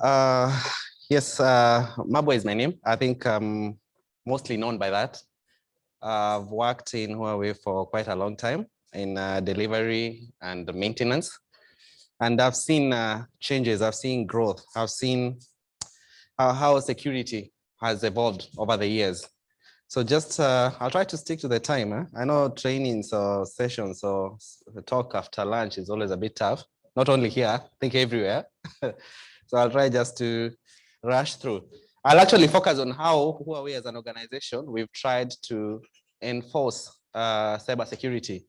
Uh, yes, Mabo is my name. I think I'm mostly known by that. I've worked in Huawei for quite a long time in delivery and maintenance. And I've seen changes, I've seen growth, I've seen how security has evolved over the years. So just, I'll try to stick to the time. I know trainings or sessions or the talk after lunch is always a bit tough, not only here, I think everywhere. So I'll try just to rush through. I'll actually focus on how Huawei as an organization, we've tried to enforce cybersecurity.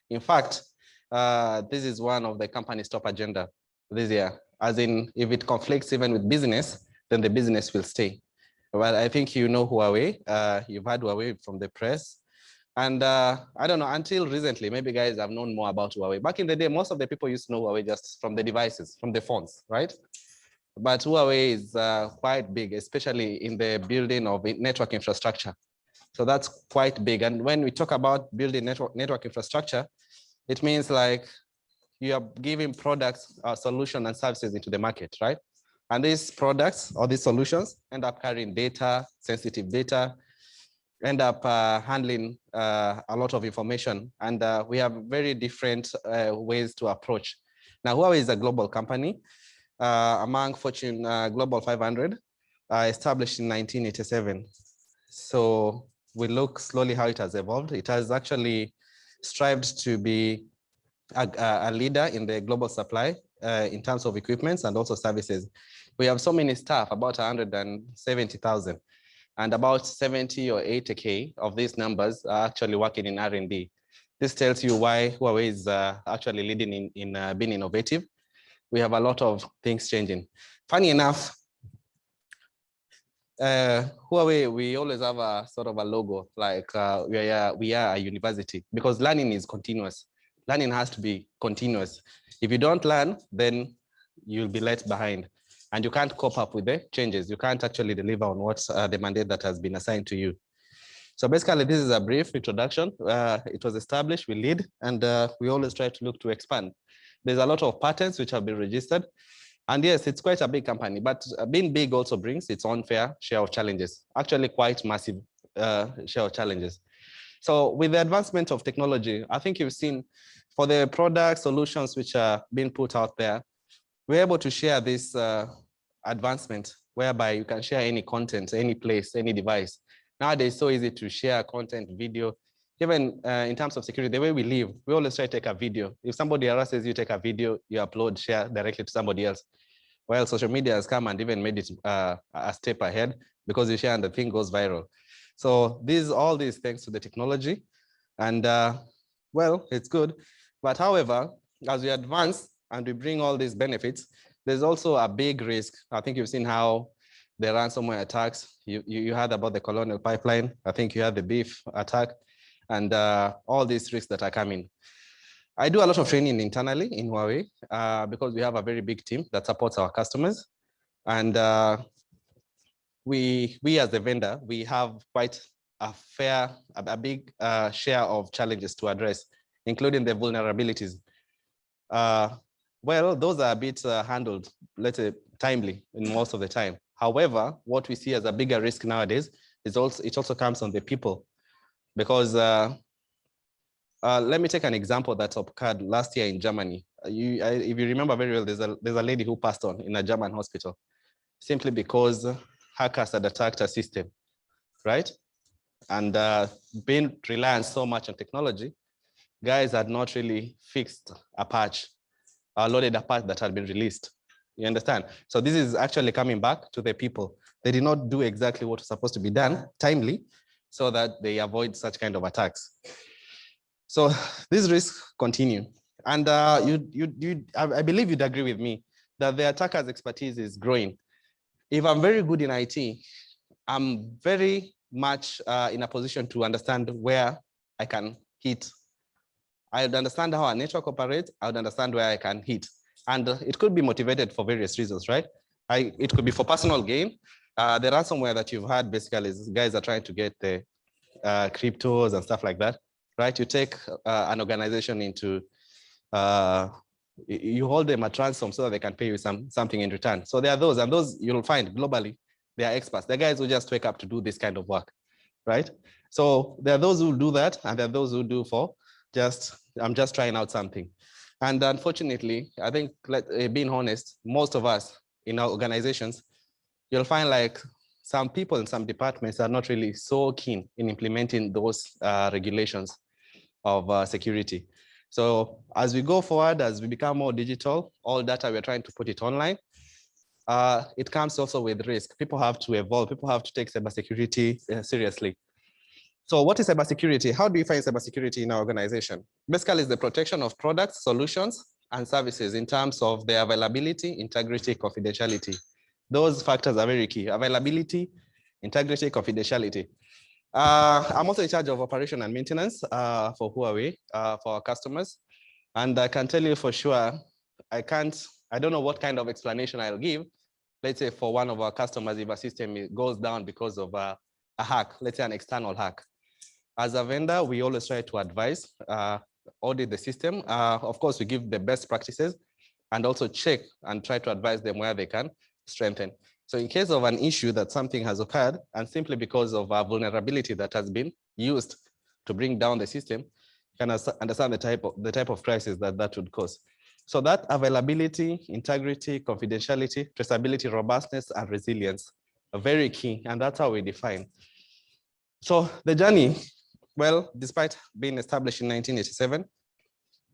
In fact, this is one of the company's top agenda this year, as in if it conflicts even with business, then the business will stay. Well, I think you know Huawei. You've heard Huawei from the press. And I don't know, until recently, maybe guys have known more about Huawei. Back in the day, most of the people used to know Huawei just from the devices, from the phones, right? But Huawei is quite big, especially in the building of network infrastructure. So that's quite big. And when we talk about building network infrastructure, it means like you are giving products, solutions, and services into the market, right? And these products or these solutions end up carrying data, sensitive data, end up handling a lot of information. And we have very different ways to approach. Now, Huawei is a global company among Fortune Global 500, established in 1987. So we look slowly how it has evolved. It has actually strived to be a leader in the global supply in terms of equipments and also services. We have so many staff, about 170,000, and about 70 or 80K of these numbers are actually working in R&D. This tells you why Huawei is actually leading in being innovative. We have a lot of things changing. Funny enough, Huawei, we always have a sort of a logo, like we are a university, because learning is continuous. Learning has to be continuous. If you don't learn, then you'll be left behind and you can't cope up with the changes. You can't actually deliver on what's the mandate that has been assigned to you. So basically, this is a brief introduction. It was established, we lead, and we always try to look to expand. There's a lot of patents which have been registered. And yes, it's quite a big company, but being big also brings its own fair share of challenges, actually quite massive share of challenges. So with the advancement of technology, I think you've seen for the product solutions which are being put out there, we're able to share this advancement whereby you can share any content, any place, any device. Nowadays, it's so easy to share content, video, even in terms of security, the way we live, we always try to take a video. If somebody harasses you, take a video, you upload, share directly to somebody else. Well, social media has come and even made it a step ahead because you share and the thing goes viral. So all these thanks to the technology. And well, it's good. But however, as we advance and we bring all these benefits, there's also a big risk. I think you've seen how the ransomware attacks, you heard about the Colonial Pipeline. I think you had the beef attack and all these risks that are coming. I do a lot of training internally in Huawei because we have a very big team that supports our customers. And we as the vendor, we have quite a big share of challenges to address, including the vulnerabilities. Well, those are a bit handled, let's say, timely in most of the time. However, what we see as a bigger risk nowadays is it also comes on the people, because let me take an example that occurred last year in Germany. If you remember very well, there's a lady who passed on in a German hospital simply because hackers had attacked her system, right? And being reliant so much on technology, guys had not really fixed a patch, loaded a patch that had been released. You understand? So this is actually coming back to the people. They did not do exactly what was supposed to be done timely so that they avoid such kind of attacks. So these risks continue. And I believe you'd agree with me that the attacker's expertise is growing. If I'm very good in IT, I'm very much in a position to understand where I can hit. I would understand how a network operates. I would understand where I can hit. And it could be motivated for various reasons, right? It could be for personal gain. The ransomware that you've had basically is guys are trying to get the cryptos and stuff like that, right? You take an organization into you hold them at ransom so that they can pay you something in return. So there are those, and those you'll find globally, they are experts. They're guys who just wake up to do this kind of work, right? So there are those who do that, and there are those who do for I'm just trying out something. And unfortunately, I think, being honest, most of us in our organizations, you'll find like some people in some departments are not really so keen in implementing those regulations of security. So as we go forward, as we become more digital, all data we're trying to put it online, it comes also with risk. People have to evolve. People have to take cybersecurity seriously. So what is cybersecurity? How do you find cybersecurity in our organization? Basically, it's the protection of products, solutions, and services in terms of their availability, integrity, confidentiality. Those factors are very key. Availability, integrity, confidentiality. I'm also in charge of operation and maintenance for Huawei, for our customers. And I can tell you for sure, I don't know what kind of explanation I'll give. Let's say for one of our customers, if a system goes down because of a hack, let's say an external hack. As a vendor, we always try to advise, audit the system. Of course, we give the best practices and also check and try to advise them where they can strengthen. So in case of an issue that something has occurred, and simply because of a vulnerability that has been used to bring down the system, you can understand the type of crisis that would cause. So that availability, integrity, confidentiality, traceability, robustness, and resilience are very key, and that's how we define. So the journey, well, despite being established in 1987,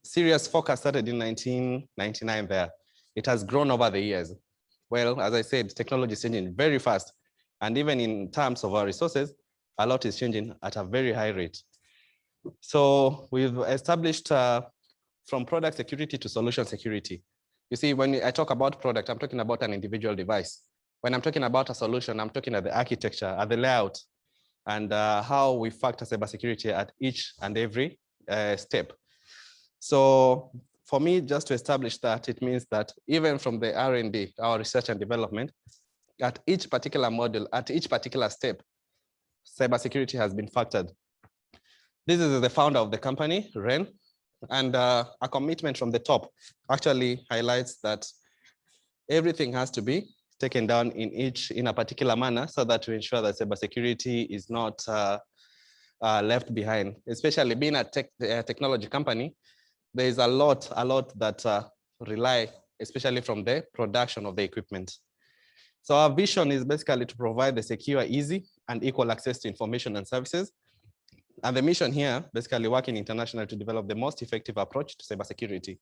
serious focus started in 1999 there. It has grown over the years. Well, as I said, technology is changing very fast. And even in terms of our resources, a lot is changing at a very high rate. So we've established from product security to solution security. You see, when I talk about product, I'm talking about an individual device. When I'm talking about a solution, I'm talking at the architecture, at the layout, and how we factor cybersecurity at each and every step. So for me, just to establish that, it means that even from the R&D, our research and development, at each particular module, at each particular step, cybersecurity has been factored. This is the founder of the company, Ren, and a commitment from the top actually highlights that everything has to be taken down in a particular manner so that to ensure that cybersecurity is not left behind. Especially being a technology company, there is a lot that rely, especially from the production of the equipment. So our vision is basically to provide the secure, easy, and equal access to information and services. And the mission here, basically working internationally to develop the most effective approach to cybersecurity.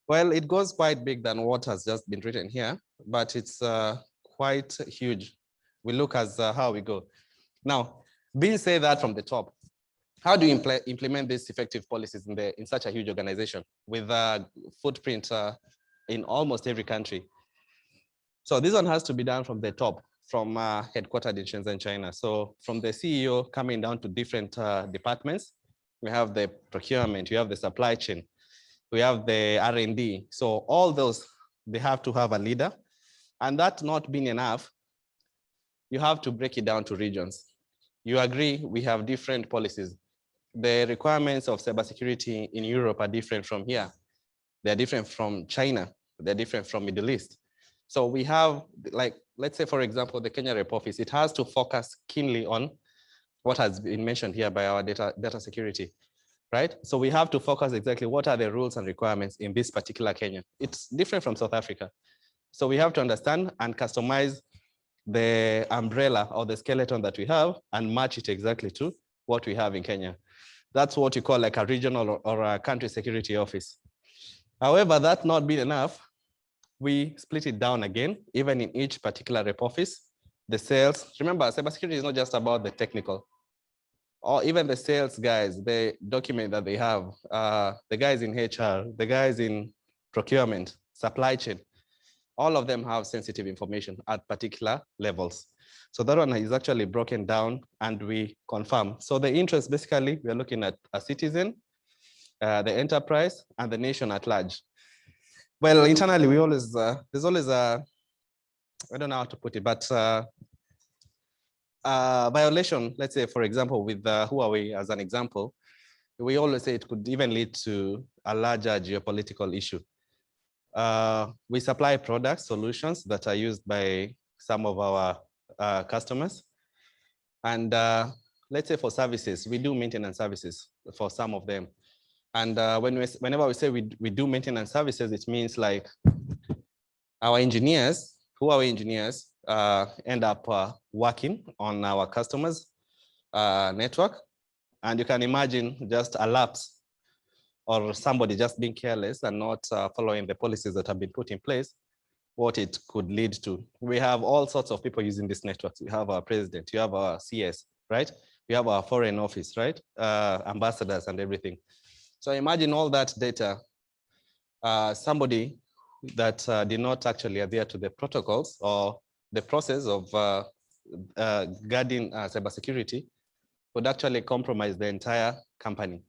Well, it goes quite big than what has just been written here, but it's quite huge. We look as how we go. Now, being said that from the top, how do you implement these effective policies in such a huge organization with a footprint in almost every country? So this one has to be done from the top, from headquartered in Shenzhen, China. So from the CEO coming down to different departments, we have the procurement, we have the supply chain, we have the R&D. So all those, they have to have a leader. And that not being enough, you have to break it down to regions. You agree, we have different policies. The requirements of cybersecurity in Europe are different from here. They're different from China. They're different from Middle East. So we have, like, let's say, for example, the Kenya Rep Office, it has to focus keenly on what has been mentioned here by our data security, right? So we have to focus exactly what are the rules and requirements in this particular Kenya. It's different from South Africa. So we have to understand and customize the umbrella or the skeleton that we have and match it exactly to what we have in Kenya. That's what you call like a regional or a country security office. However, that not being enough, we split it down again, even in each particular rep office, the sales. Remember, cybersecurity is not just about the technical, or even the sales guys, the document that they have, the guys in HR, the guys in procurement, supply chain, all of them have sensitive information at particular levels. So that one is actually broken down and we confirm. So the interest, basically, we're looking at a citizen, the enterprise, and the nation at large. Well, internally, we always, there's always a, I don't know how to put it, but violation, let's say, for example, with Huawei as an example, we always say it could even lead to a larger geopolitical issue. we supply products, solutions that are used by some of our customers. And let's say for services, we do maintenance services for some of them. And whenever we say we do maintenance services, it means like our engineers, who are engineers, end up working on our customers' network. And you can imagine just a lapse or somebody just being careless and not following the policies that have been put in place, what it could lead to. We have all sorts of people using these networks. We have our president, you have our CS, right? We have our foreign office, right? Ambassadors and everything. So imagine all that data, somebody that did not actually adhere to the protocols or the process of guarding cybersecurity would actually compromise the entire company.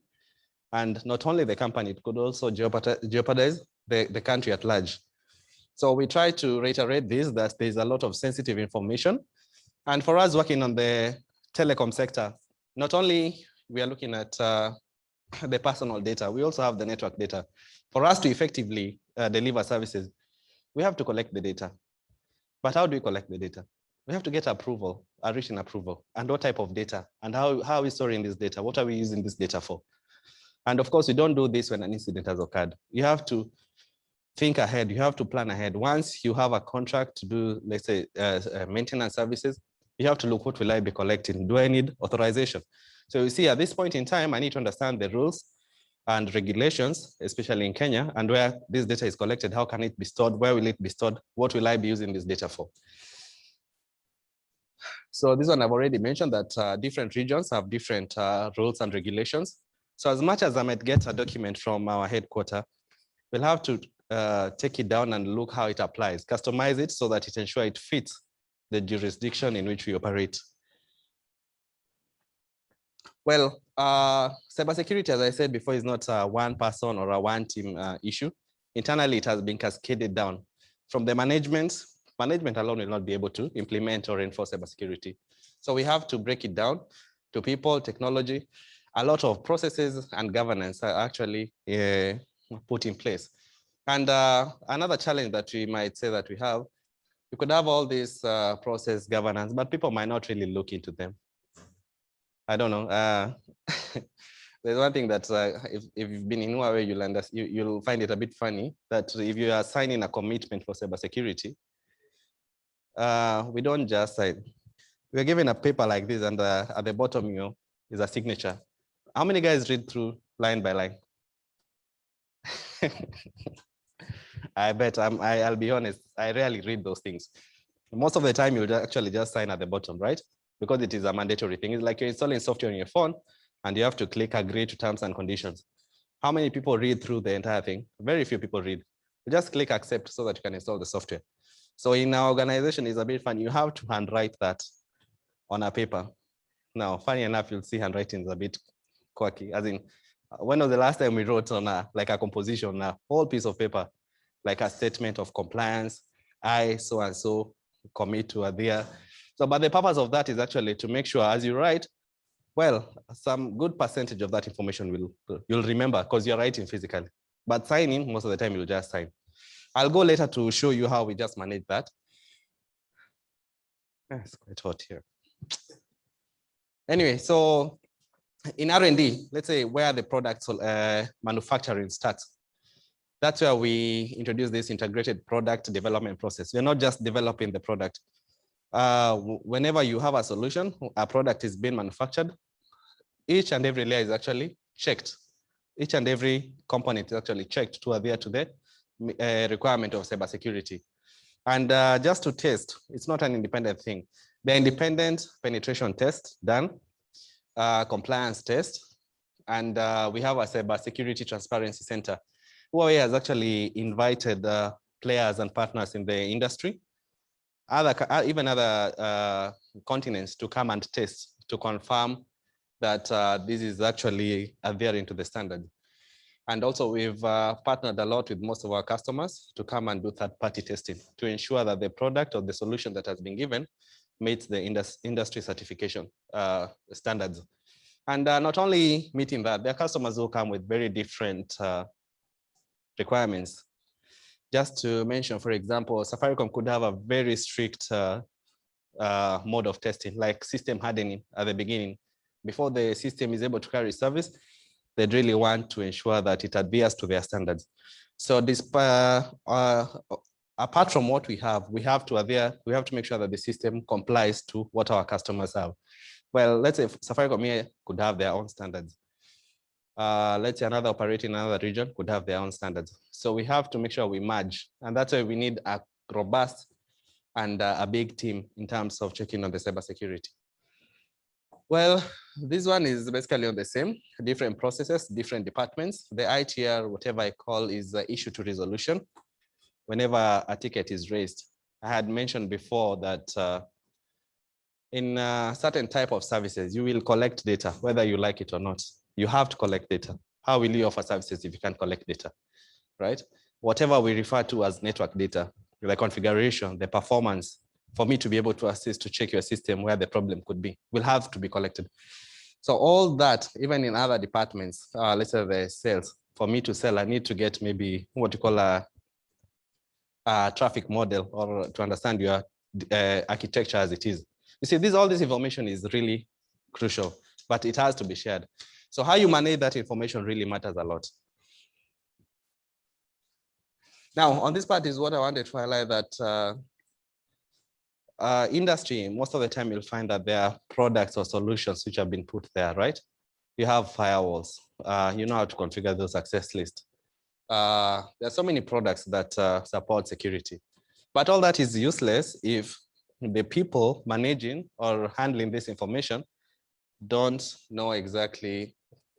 And not only the company, it could also jeopardize the country at large. So we try to reiterate this, that there's a lot of sensitive information. And for us working on the telecom sector, not only we are looking at the personal data, we also have the network data. For us to effectively deliver services, we have to collect the data. But how do we collect the data? We have to get approval, a written approval, and what type of data, and how are we storing this data? What are we using this data for? And of course, we don't do this when an incident has occurred. You have to think ahead, you have to plan ahead. Once you have a contract to do, let's say, maintenance services, you have to look, what will I be collecting? Do I need authorization? So you see, at this point in time, I need to understand the rules and regulations, especially in Kenya, and where this data is collected, how can it be stored, where will it be stored, what will I be using this data for? So this one I've already mentioned that different regions have different rules and regulations. So as much as I might get a document from our headquarters, we'll have to take it down and look how it applies, customize it so that it ensures it fits the jurisdiction in which we operate. Well, cybersecurity, as I said before, is not a one person or a one team issue. Internally, it has been cascaded down from the management. Management alone will not be able to implement or enforce cybersecurity. So we have to break it down to people, technology. A lot of processes and governance are actually put in place. And another challenge that we might say that we have, you could have all this process governance, but people might not really look into them. I don't know. There's one thing that if you've been in Huawei, you'll find it a bit funny that if you are signing a commitment for cybersecurity, we don't just sign. We're given a paper like this, and at the bottom, is a signature. How many guys read through line by line? I bet I'll be honest, I rarely read those things. Most of the time, you'll actually just sign at the bottom, right? Because it is a mandatory thing. It's like you're installing software on your phone and you have to click agree to terms and conditions. How many people read through the entire thing? Very few people read. You just click accept so that you can install the software. So in our organization, it's a bit fun. You have to handwrite that on a paper. Now, funny enough, you'll see handwriting is a bit quirky. As in, when was the last time we wrote on a composition, a whole piece of paper, like a statement of compliance, I so and so commit to adhere. So, but the purpose of that is actually to make sure as you write, well, some good percentage of that information you'll remember because you're writing physically. But signing, most of the time you'll just sign. I'll go later to show you how we just manage that. It's quite hot here. Anyway, so in R&D, let's say where the product manufacturing starts. That's where we introduce this integrated product development process. We're not just developing the product. Whenever you have a solution, a product is being manufactured, each and every layer is actually checked. Each and every component is actually checked to adhere to the requirement of cybersecurity. And just to test, it's not an independent thing. The independent penetration test done, compliance test, and we have a cybersecurity transparency center. Huawei has actually invited players and partners in the industry, even other continents to come and test to confirm that this is actually adhering to the standard. And also we've partnered a lot with most of our customers to come and do third-party testing to ensure that the product or the solution that has been given meets the industry certification standards. And not only meeting that, there are customers who come with very different requirements. Just to mention, for example, Safaricom could have a very strict mode of testing, like system hardening at the beginning. Before the system is able to carry service, they'd really want to ensure that it adheres to their standards. So this, apart from what we have to adhere, we have to make sure that the system complies to what our customers have. Well, let's say Safaricom here could have their own standards. Let's say another operator in another region could have their own standards. So we have to make sure we merge. And that's why we need a robust and a big team in terms of checking on the cybersecurity. Well, this one is basically on the same, different processes, different departments. The ITR, whatever I call, is issue to resolution. Whenever a ticket is raised, I had mentioned before that in certain type of services, you will collect data, whether you like it or not. You have to collect data. How will you offer services if you can't collect data, right? Whatever we refer to as network data, the configuration, the performance, for me to be able to assist to check your system where the problem could be, will have to be collected. So all that, even in other departments, let's say the sales, for me to sell, I need to get maybe what you call a traffic model, or to understand your architecture as it is. You see, all this information is really crucial, but it has to be shared. So how you manage that information really matters a lot. Now, on this part is what I wanted to highlight, that industry, most of the time you'll find that there are products or solutions which have been put there, right? You have firewalls, you know how to configure those access lists. There are so many products that support security, but all that is useless if the people managing or handling this information don't know exactly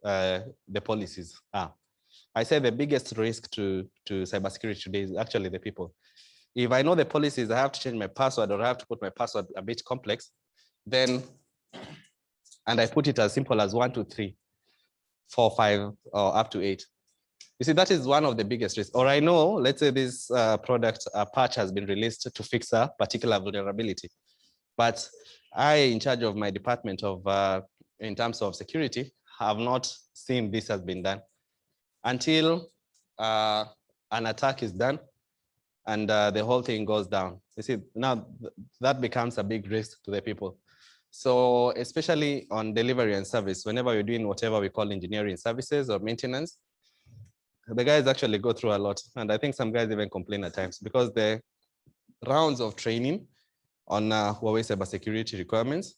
the policies. I say the biggest risk to cybersecurity today is actually the people. If I know the policies, I have to change my password, or I have to put my password a bit complex, then, and I put it as simple as 1, 2, 3, 4, 5, or up to 8. You see, that is one of the biggest risks. Or I know, let's say this product patch has been released to fix a particular vulnerability, but I, in charge of my department of, in terms of security, have not seen this has been done until an attack is done and the whole thing goes down. You see, now that becomes a big risk to the people. So especially on delivery and service, whenever you're doing whatever we call engineering services or maintenance, the guys actually go through a lot. And I think some guys even complain at times because the rounds of training on Huawei cybersecurity requirements,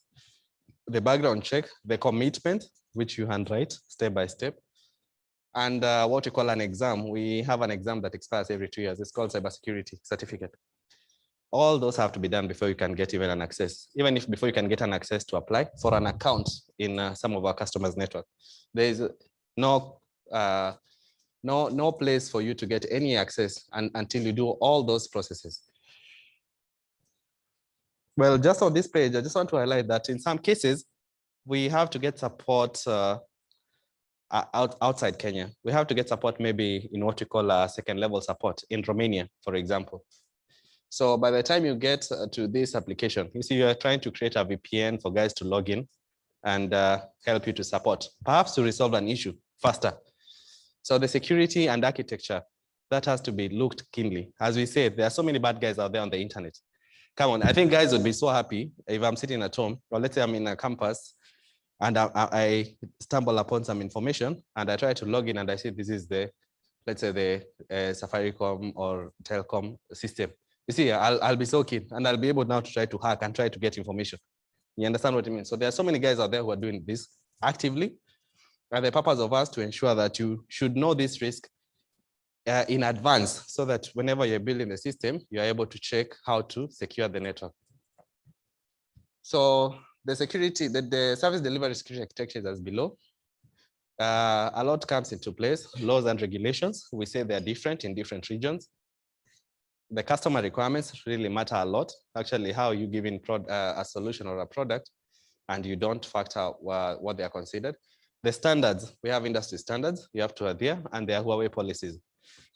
the background check, the commitment, which you handwrite step by step, and what we call an exam. We have an exam that expires every 2 years. It's called cybersecurity certificate. All those have to be done before you can get even an access, even if before you can get an access to apply for an account in some of our customers' network. There is no place for you to get any access until you do all those processes. Well, just on this page, I just want to highlight that in some cases, we have to get support outside Kenya. We have to get support maybe in what we call second level support in Romania, for example. So by the time you get to this application, you see you're trying to create a VPN for guys to log in and help you to support, perhaps to resolve an issue faster. So the security and architecture, that has to be looked keenly. As we said, there are so many bad guys out there on the internet. Come on, I think guys would be so happy if I'm sitting at home, or let's say I'm in a campus and I stumble upon some information and I try to log in and I see this is the, let's say the Safaricom or Telcom system. You see, I'll be so keen and I'll be able now to try to hack and try to get information. You understand what I mean? So there are so many guys out there who are doing this actively. And the purpose of us to ensure that you should know this risk in advance so that whenever you're building the system, you're able to check how to secure the network. So the security, the service delivery security architecture is as below. A lot comes into place, laws and regulations. We say they're different in different regions. The customer requirements really matter a lot. Actually, how you give in a solution or a product and you don't factor what they are considered. The standards, we have industry standards, you have to adhere, and there are Huawei policies.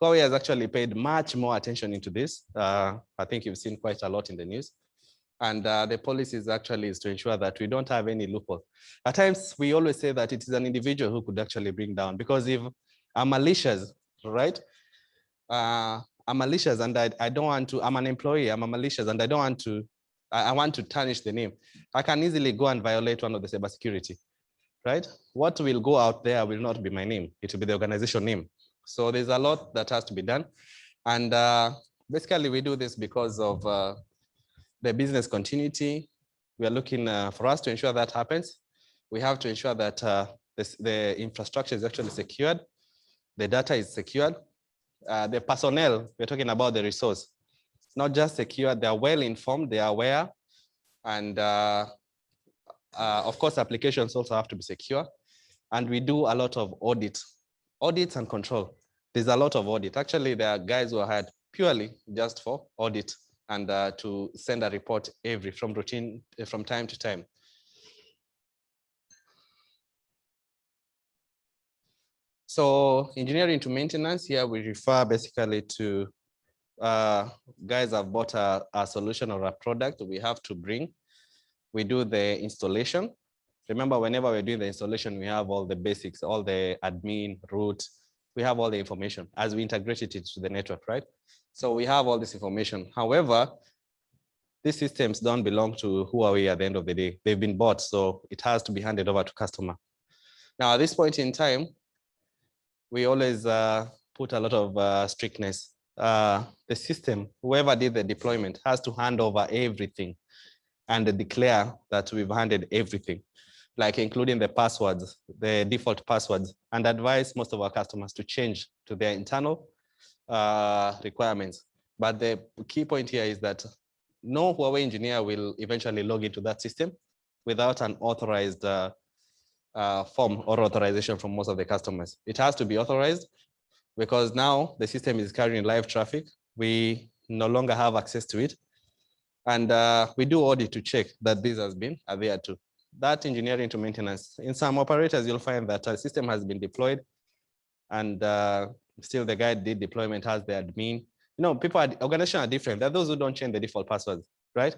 Huawei has actually paid much more attention into this. I think you've seen quite a lot in the news. And the policies actually is to ensure that we don't have any loophole. At times, we always say that it is an individual who could actually bring down, because if a malicious, right, I'm malicious and I don't want to, I'm an employee, I'm a malicious and I don't want to, I want to tarnish the name. I can easily go and violate one of the cybersecurity, right? What will go out there will not be my name. It will be the organization name. So there's a lot that has to be done. And basically we do this because of the business continuity. We are looking for us to ensure that happens. We have to ensure that the infrastructure is actually secured. The data is secured. The personnel, we're talking about the resource, not just secure, they're well informed, they are aware. And of course, applications also have to be secure. And we do a lot of audits and control. There's a lot of audit. Actually, there are guys who are hired purely just for audit and to send a report from time to time. So engineering to maintenance, here we refer basically to guys have bought a solution or a product we have to bring. We do the installation. Remember, whenever we're doing the installation, we have all the basics, all the admin, root, we have all the information as we integrate it into the network, right? So we have all this information. However, these systems don't belong to Huawei at the end of the day. They've been bought, so it has to be handed over to customer. Now, at this point in time, we always put a lot of strictness. The system, whoever did the deployment, has to hand over everything and declare that we've handed everything, like including the passwords, the default passwords, and advise most of our customers to change to their internal requirements. But the key point here is that no Huawei engineer will eventually log into that system without an authorized form or authorization from most of the customers. It has to be authorized because now the system is carrying live traffic. We no longer have access to it. And we do audit to check that this has been adhered to. That engineering to maintenance. In some operators, you'll find that a system has been deployed and still the guy did deployment has the admin. You know, organizations are different. There are those who don't change the default passwords, right?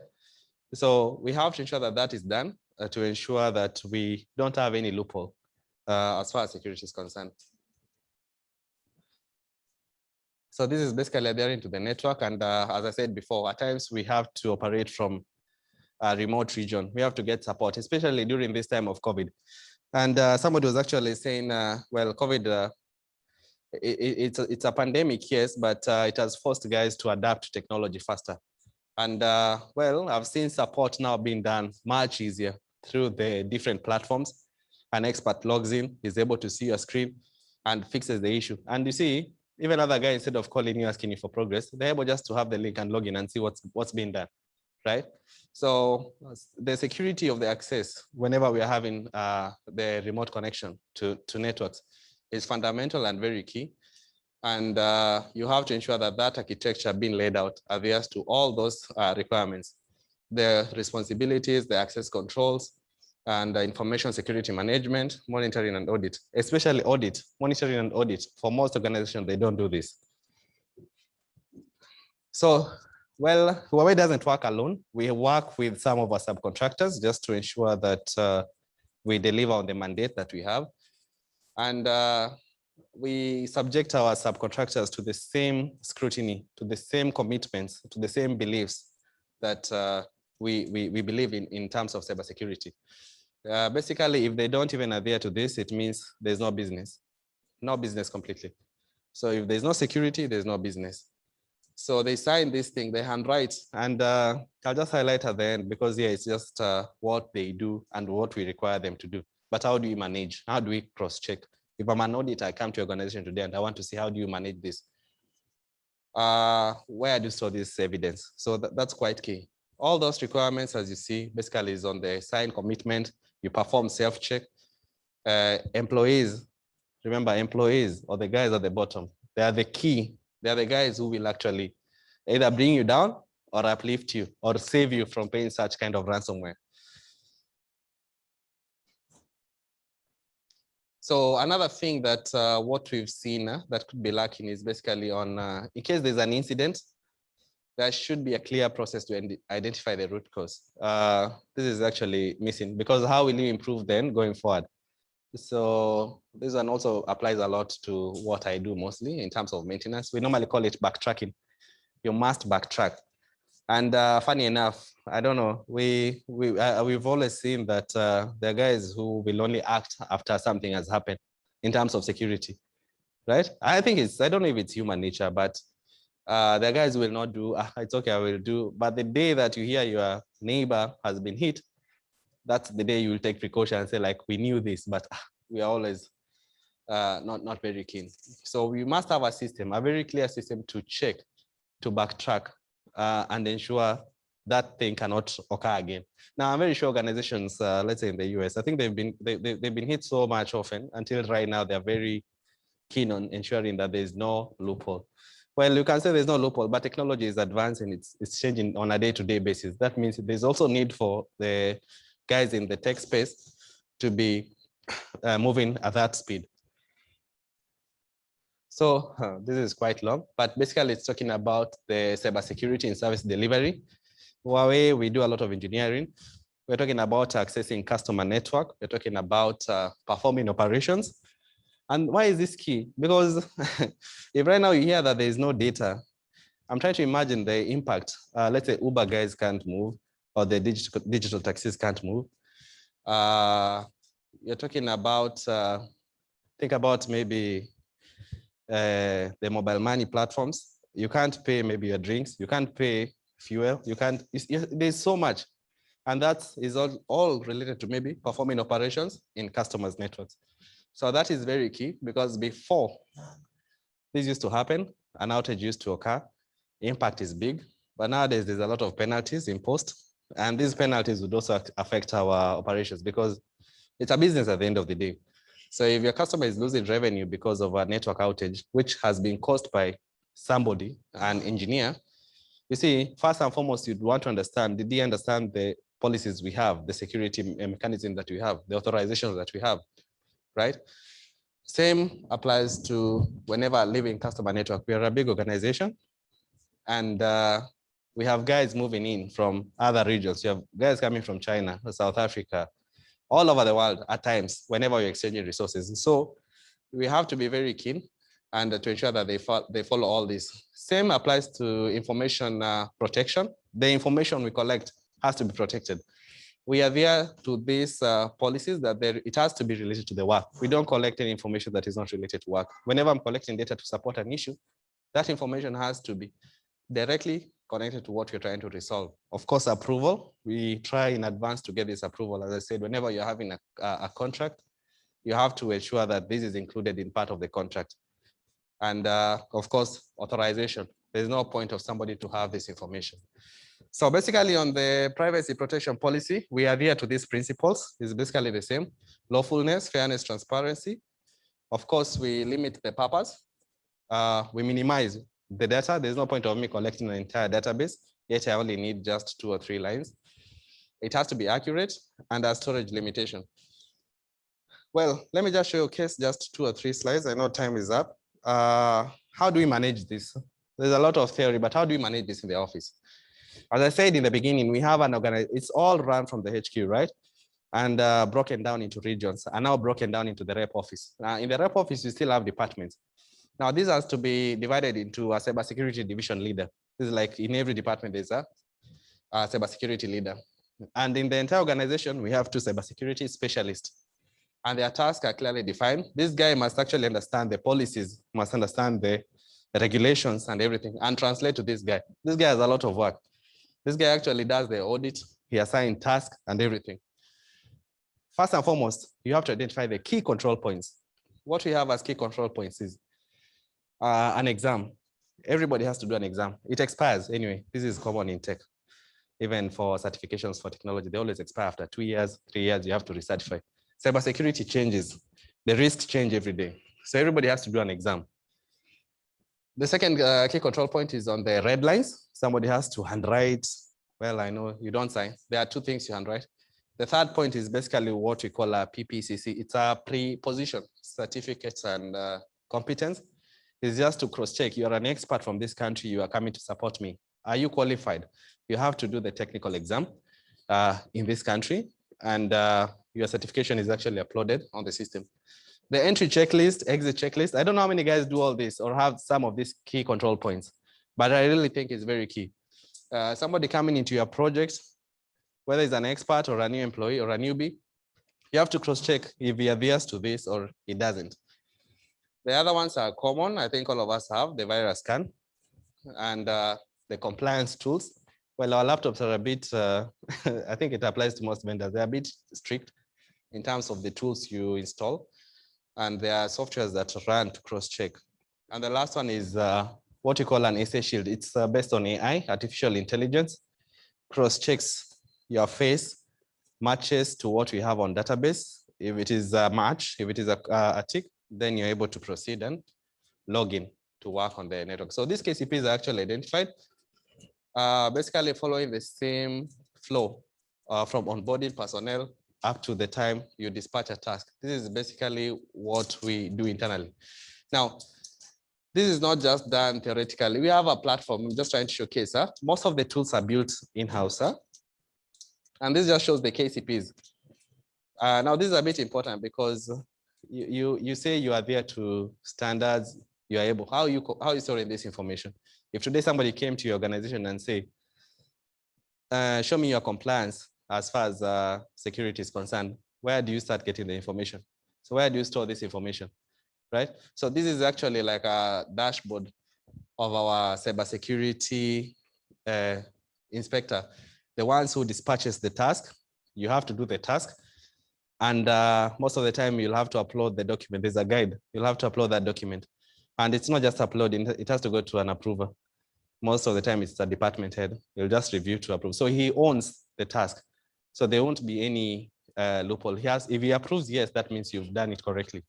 So we have to ensure that that is done to ensure that we don't have any loophole as far as security is concerned. So this is basically adhering to the network. And as I said before, at times we have to operate from a remote region. We have to get support, especially during this time of COVID. And somebody was actually saying, well, COVID, it's a pandemic, yes, but it has forced guys to adapt to technology faster. And well, I've seen support now being done much easier through the different platforms. An expert logs in, is able to see your screen and fixes the issue. And you see, even other guys, instead of calling you, asking you for progress, they're able just to have the link and log in and see what's being done, right? So the security of the access, whenever we are having the remote connection to networks, is fundamental and very key. And you have to ensure that that architecture being laid out adheres to all those requirements, the responsibilities, the access controls, and information security management, monitoring and audit, especially audit, monitoring and audit. For most organizations, they don't do this. So, well, Huawei doesn't work alone. We work with some of our subcontractors just to ensure that we deliver on the mandate that we have. And we subject our subcontractors to the same scrutiny, to the same commitments, to the same beliefs that we believe in terms of cybersecurity. Basically, if they don't even adhere to this, it means there's no business completely. So if there's no security, there's no business. So they sign this thing, they handwrite, and I'll just highlight at the end because yeah, it's just what they do and what we require them to do. But how do you manage? How do we cross-check? If I'm an auditor, I come to your organization today and I want to see how do you manage this? Where do you store this evidence? So that's quite key. All those requirements, as you see, basically is on the signed commitment. You perform self-check. Employees, remember employees or the guys at the bottom, they are the key. They are the guys who will actually either bring you down or uplift you or save you from paying such kind of ransomware. So another thing that what we've seen that could be lacking is basically on, in case there's an incident, there should be a clear process to identify the root cause. This is actually missing because how will you improve then going forward? So this one also applies a lot to what I do mostly in terms of maintenance. We normally call it backtracking. You must backtrack. And funny enough, I don't know, we've always seen that there are guys who will only act after something has happened in terms of security, right? I think I don't know if it's human nature, but the guys will not do, it's okay, I will do. But the day that you hear your neighbor has been hit, that's the day you will take precaution and say, like, we knew this, but we are always not very keen. So we must have a system, a very clear system to check, to backtrack, and ensure that thing cannot occur again. Now, I'm very sure organizations, let's say in the US, I think they've been hit so much often until right now they're very keen on ensuring that there's no loophole. Well, you can say there's no loophole, but technology is advancing, it's changing on a day-to-day basis. That means there's also need for the guys in the tech space to be moving at that speed. So this is quite long, but basically it's talking about the cybersecurity and service delivery. Huawei, we do a lot of engineering. We're talking about accessing customer network. We're talking about performing operations. And why is this key? Because if right now you hear that there is no data, I'm trying to imagine the impact. Let's say Uber guys can't move, or the digital taxis can't move. You're talking about, think about maybe the mobile money platforms. You can't pay maybe your drinks, you can't pay fuel, you can't, there's so much. And that is all related to maybe performing operations in customers' networks. So that is very key, because before this used to happen, an outage used to occur, impact is big, but nowadays there's a lot of penalties imposed, and these penalties would also affect our operations because it's a business at the end of the day. So if your customer is losing revenue because of a network outage, which has been caused by somebody, an engineer, you see, first and foremost, you'd want to understand, did they understand the policies we have, the security mechanism that we have, the authorizations that we have, right? Same applies to whenever leaving customer network. We are a big organization, and we have guys moving in from other regions. You have guys coming from China, South Africa, all over the world at times, whenever you're exchanging resources. And so we have to be very keen and to ensure that they follow all this. Same applies to information protection. The information we collect has to be protected. We are there to these policies that it has to be related to the work. We don't collect any information that is not related to work. Whenever I'm collecting data to support an issue, that information has to be directly connected to what you're trying to resolve. Of course, approval, we try in advance to get this approval. As I said, whenever you're having a contract, you have to ensure that this is included in part of the contract. And of course, authorization. There's no point of somebody to have this information. So basically on the privacy protection policy, we adhere to these principles. It's basically the same: lawfulness, fairness, transparency. Of course, we limit the purpose. We minimize the data. There's no point of me collecting an entire database, yet I only need just 2 or 3 lines. It has to be accurate and a storage limitation. Well, let me just show you a case, just 2 or 3 slides. I know time is up. How do we manage this? There's a lot of theory, but how do we manage this in the office? As I said in the beginning, we have an organization. It's all run from the HQ, right? And broken down into regions, and now broken down into the rep office. In the rep office, you still have departments. Now, this has to be divided into a cybersecurity division leader. This is like in every department, there's a cybersecurity leader. And in the entire organization, we have 2 cybersecurity specialists. And their tasks are clearly defined. This guy must actually understand the policies, must understand the regulations and everything, and translate to this guy. This guy has a lot of work. This guy actually does the audit. He assigns tasks and everything. First and foremost, you have to identify the key control points. What we have as key control points is an exam. Everybody has to do an exam. It expires anyway. This is common in tech. Even for certifications for technology, they always expire after 2 years, 3 years, you have to recertify. Cybersecurity changes. The risks change every day. So everybody has to do an exam. The second key control point is on the red lines. Somebody has to handwrite. Well, I know you don't sign. There are 2 things you handwrite. The third point is basically what we call a PPCC. It's a pre-position, certificates and competence. It's just to cross-check. You're an expert from this country. You are coming to support me. Are you qualified? You have to do the technical exam in this country. and your certification is actually uploaded on the system. The entry checklist, exit checklist. I don't know how many guys do all this or have some of these key control points, but I really think it's very key. Somebody coming into your project, whether it's an expert or a new employee or a newbie, you have to cross-check if he adheres to this or he doesn't. The other ones are common. I think all of us have the virus scan and the compliance tools. Well, our laptops are a bit, I think it applies to most vendors. They're a bit strict in terms of the tools you install. And there are softwares that run to cross-check. And the last one is what you call an essay shield. It's based on AI, artificial intelligence, cross-checks your face, matches to what we have on database. If it is a match, if it is a tick, then you're able to proceed and log in to work on the network. So these KCPs are actually identified, basically following the same flow from onboarding personnel up to the time you dispatch a task. This is basically what we do internally. Now, this is not just done theoretically. We have a platform. I'm just trying to showcase. Most of the tools are built in-house. And this just shows the KCPs. Now, this is a bit important because you say you are there to standards. You are able. How are you storing this information? If today somebody came to your organization and say, show me your compliance as far as security is concerned, where do you start getting the information? So where do you store this information, right? So this is actually like a dashboard of our cybersecurity inspector, the ones who dispatches the task. You have to do the task. And most of the time you'll have to upload the document. There's a guide. You'll have to upload that document. And it's not just uploading, it has to go to an approver. Most of the time it's a department head. He'll just review to approve. So he owns the task. So there won't be any loophole. If he approves, yes, that means you've done it correctly.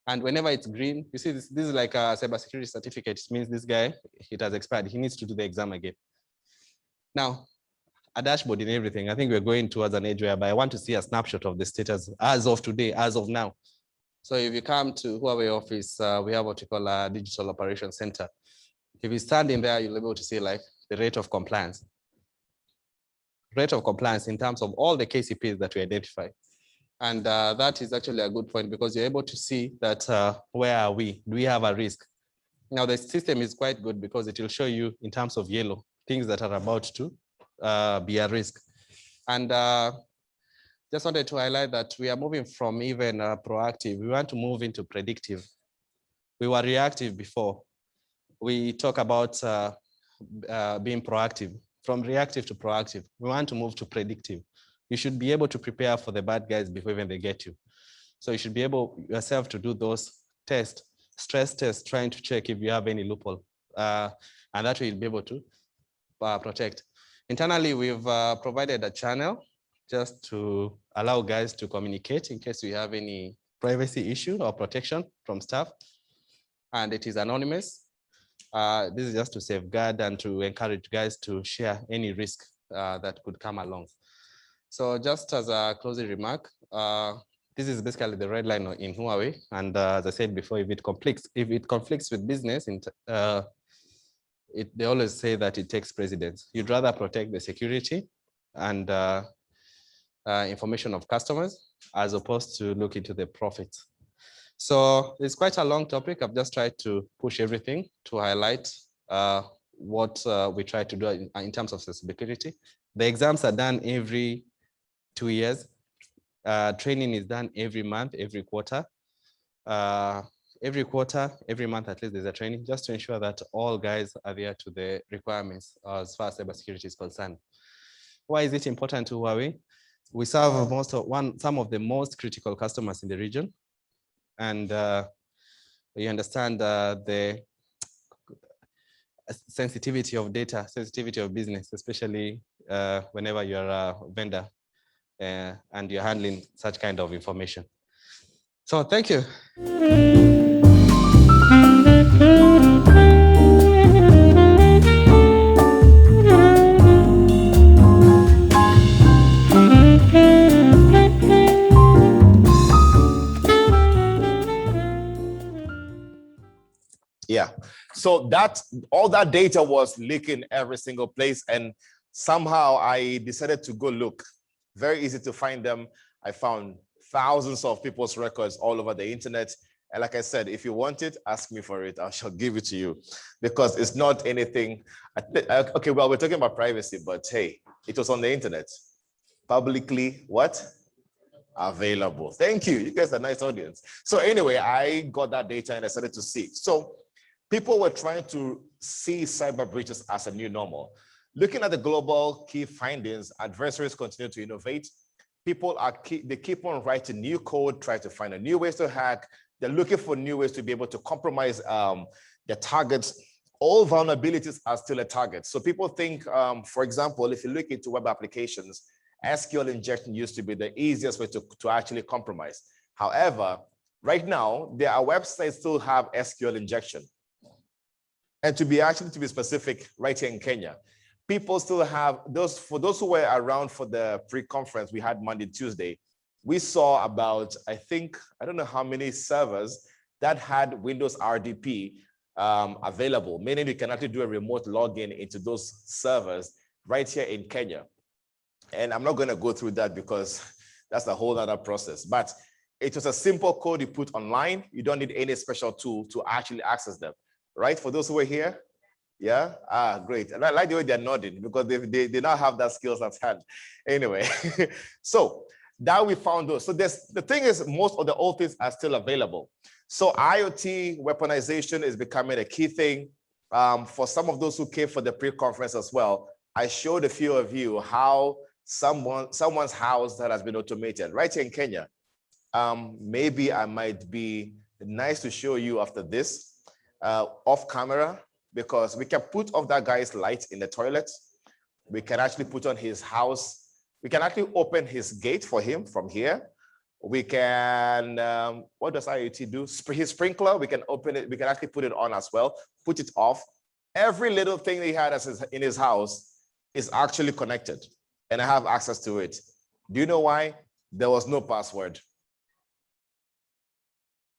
And whenever it's green, you see this is like a cybersecurity certificate. It means this guy, it has expired. He needs to do the exam again. Now, a dashboard in everything. I think we're going towards an age whereby I want to see a snapshot of the status as of today, as of now. So if you come to Huawei office, we have what we call a digital operations center. If you stand in there, you'll be able to see like the rate of compliance. Rate of compliance in terms of all the KCPs that we identify. And that is actually a good point because you're able to see that where are we? Do we have a risk? Now the system is quite good because it will show you in terms of yellow, things that are about to be a risk. And just wanted to highlight that we are moving from even proactive. We want to move into predictive. We were reactive before. We talk about being proactive. From reactive to proactive, we want to move to predictive. You should be able to prepare for the bad guys before even they get you. So you should be able yourself to do those tests, stress tests, trying to check if you have any loophole. And that way you'll be able to protect. Internally, we've provided a channel just to allow guys to communicate in case we have any privacy issue or protection from staff. And it is anonymous. This is just to safeguard and to encourage guys to share any risk that could come along. So just as a closing remark, this is basically the red line in Huawei. And as I said before, if it conflicts with business, they always say that it takes precedence. You'd rather protect the security and information of customers as opposed to look into the profits. So it's quite a long topic. I've just tried to push everything to highlight what we try to do in terms of security. The exams are done every 2 years. Training is done every month, every quarter. Every quarter, every month at least, there's a training just to ensure that all guys are there to the requirements as far as cybersecurity is concerned. Why is it important to Huawei? We serve some of the most critical customers in the region. And you understand the sensitivity of data, sensitivity of business, especially whenever you're a vendor and you're handling such kind of information. So thank you. Yeah. So all that data was leaking every single place. And somehow I decided to go look Very easy to find them. I found thousands of people's records all over the internet. And like I said, if you want it, ask me for it. I shall give it to you because it's not anything. Okay, well, we're talking about privacy, but hey, it was on the internet. Publicly, what? Available. Thank you. You guys are a nice audience. So anyway, I got that data and I started to see. So people were trying to see cyber breaches as a new normal. Looking at the global key findings, adversaries continue to innovate. People they keep on writing new code, try to find a new ways to hack. They're looking for new ways to be able to compromise their targets. All vulnerabilities are still a target. So people think, for example, if you look into web applications, SQL injection used to be the easiest way to actually compromise. However, right now, there are websites still have SQL injection. And to be specific, right here in Kenya, people still have for those who were around for the pre-conference we had Monday, Tuesday, we saw about, I don't know how many servers that had Windows RDP available, meaning you can actually do a remote login into those servers right here in Kenya. And I'm not going to go through that because that's a whole other process, but it was a simple code you put online. You don't need any special tool to actually access them, right? For those who are here, yeah, great. And I like the way they're nodding because they now have that skills at hand. Anyway, so that we found those. So the thing is, most of the old things are still available. So IoT weaponization is becoming a key thing. For some of those who came for the pre-conference as well, I showed a few of you how someone's house that has been automated right here in Kenya. Maybe I might be nice to show you after this off camera, because we can put off that guy's light in the toilet. We can actually put on his house. We can actually open his gate for him from here. We can, what does IoT do? His sprinkler, we can open it. We can actually put it on as well, put it off. Every little thing he had in his house is actually connected, and I have access to it. Do you know why? There was no password.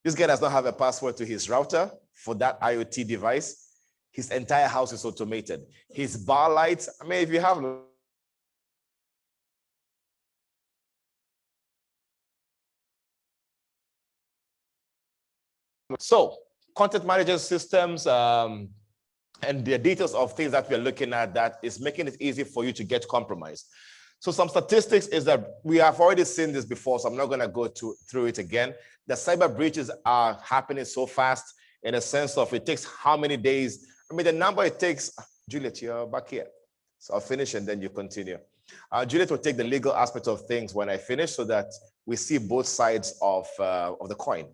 This guy does not have a password to his router for that IoT device. His entire house is automated. His bar lights, I mean, if you have so content management systems and the details of things that we're looking at that is making it easy for you to get compromised. So some statistics is that we have already seen this before, so I'm not going to go through it again. The cyber breaches are happening so fast in a sense of it takes how many days. I mean, the number it takes, Juliet, you're back here. So I'll finish and then you continue. Juliet will take the legal aspect of things when I finish so that we see both sides of the coin.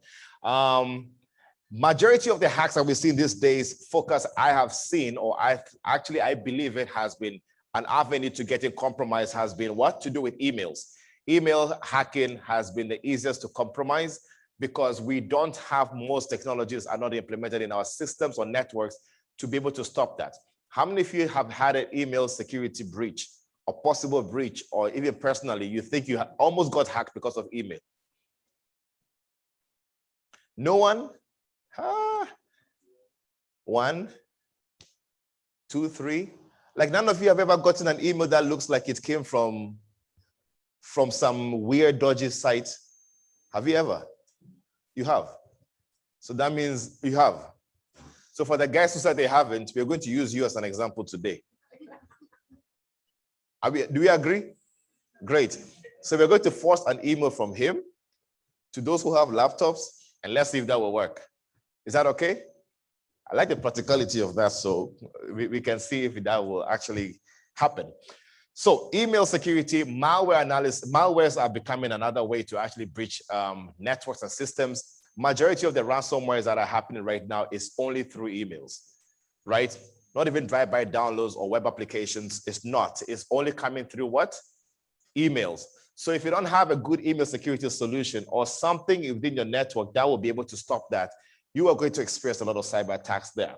Majority of the hacks that we see these days focus, I have seen, or I believe it has been an avenue to getting compromised has been what to do with emails. Email hacking has been the easiest to compromise because we don't have, most technologies are not implemented in our systems or networks to be able to stop that. How many of you have had an email security breach or possible breach, or even personally, you think you almost got hacked because of email? No one? 1, 2, 3. Like none of you have ever gotten an email that looks like it came from some weird, dodgy site. Have you ever? You have. So that means you have. So for the guys who said they haven't, we're going to use you as an example today. Do we agree? Great. So we're going to force an email from him to those who have laptops, and let's see if that will work. Is that okay? I like the practicality of that, so we can see if that will actually happen. So email security, malware analysis, malwares are becoming another way to actually breach networks and systems. Majority of the ransomwares that are happening right now is only through emails, right? Not even drive-by downloads or web applications. It's not. It's only coming through what? Emails. So if you don't have a good email security solution or something within your network that will be able to stop that, you are going to experience a lot of cyber attacks there.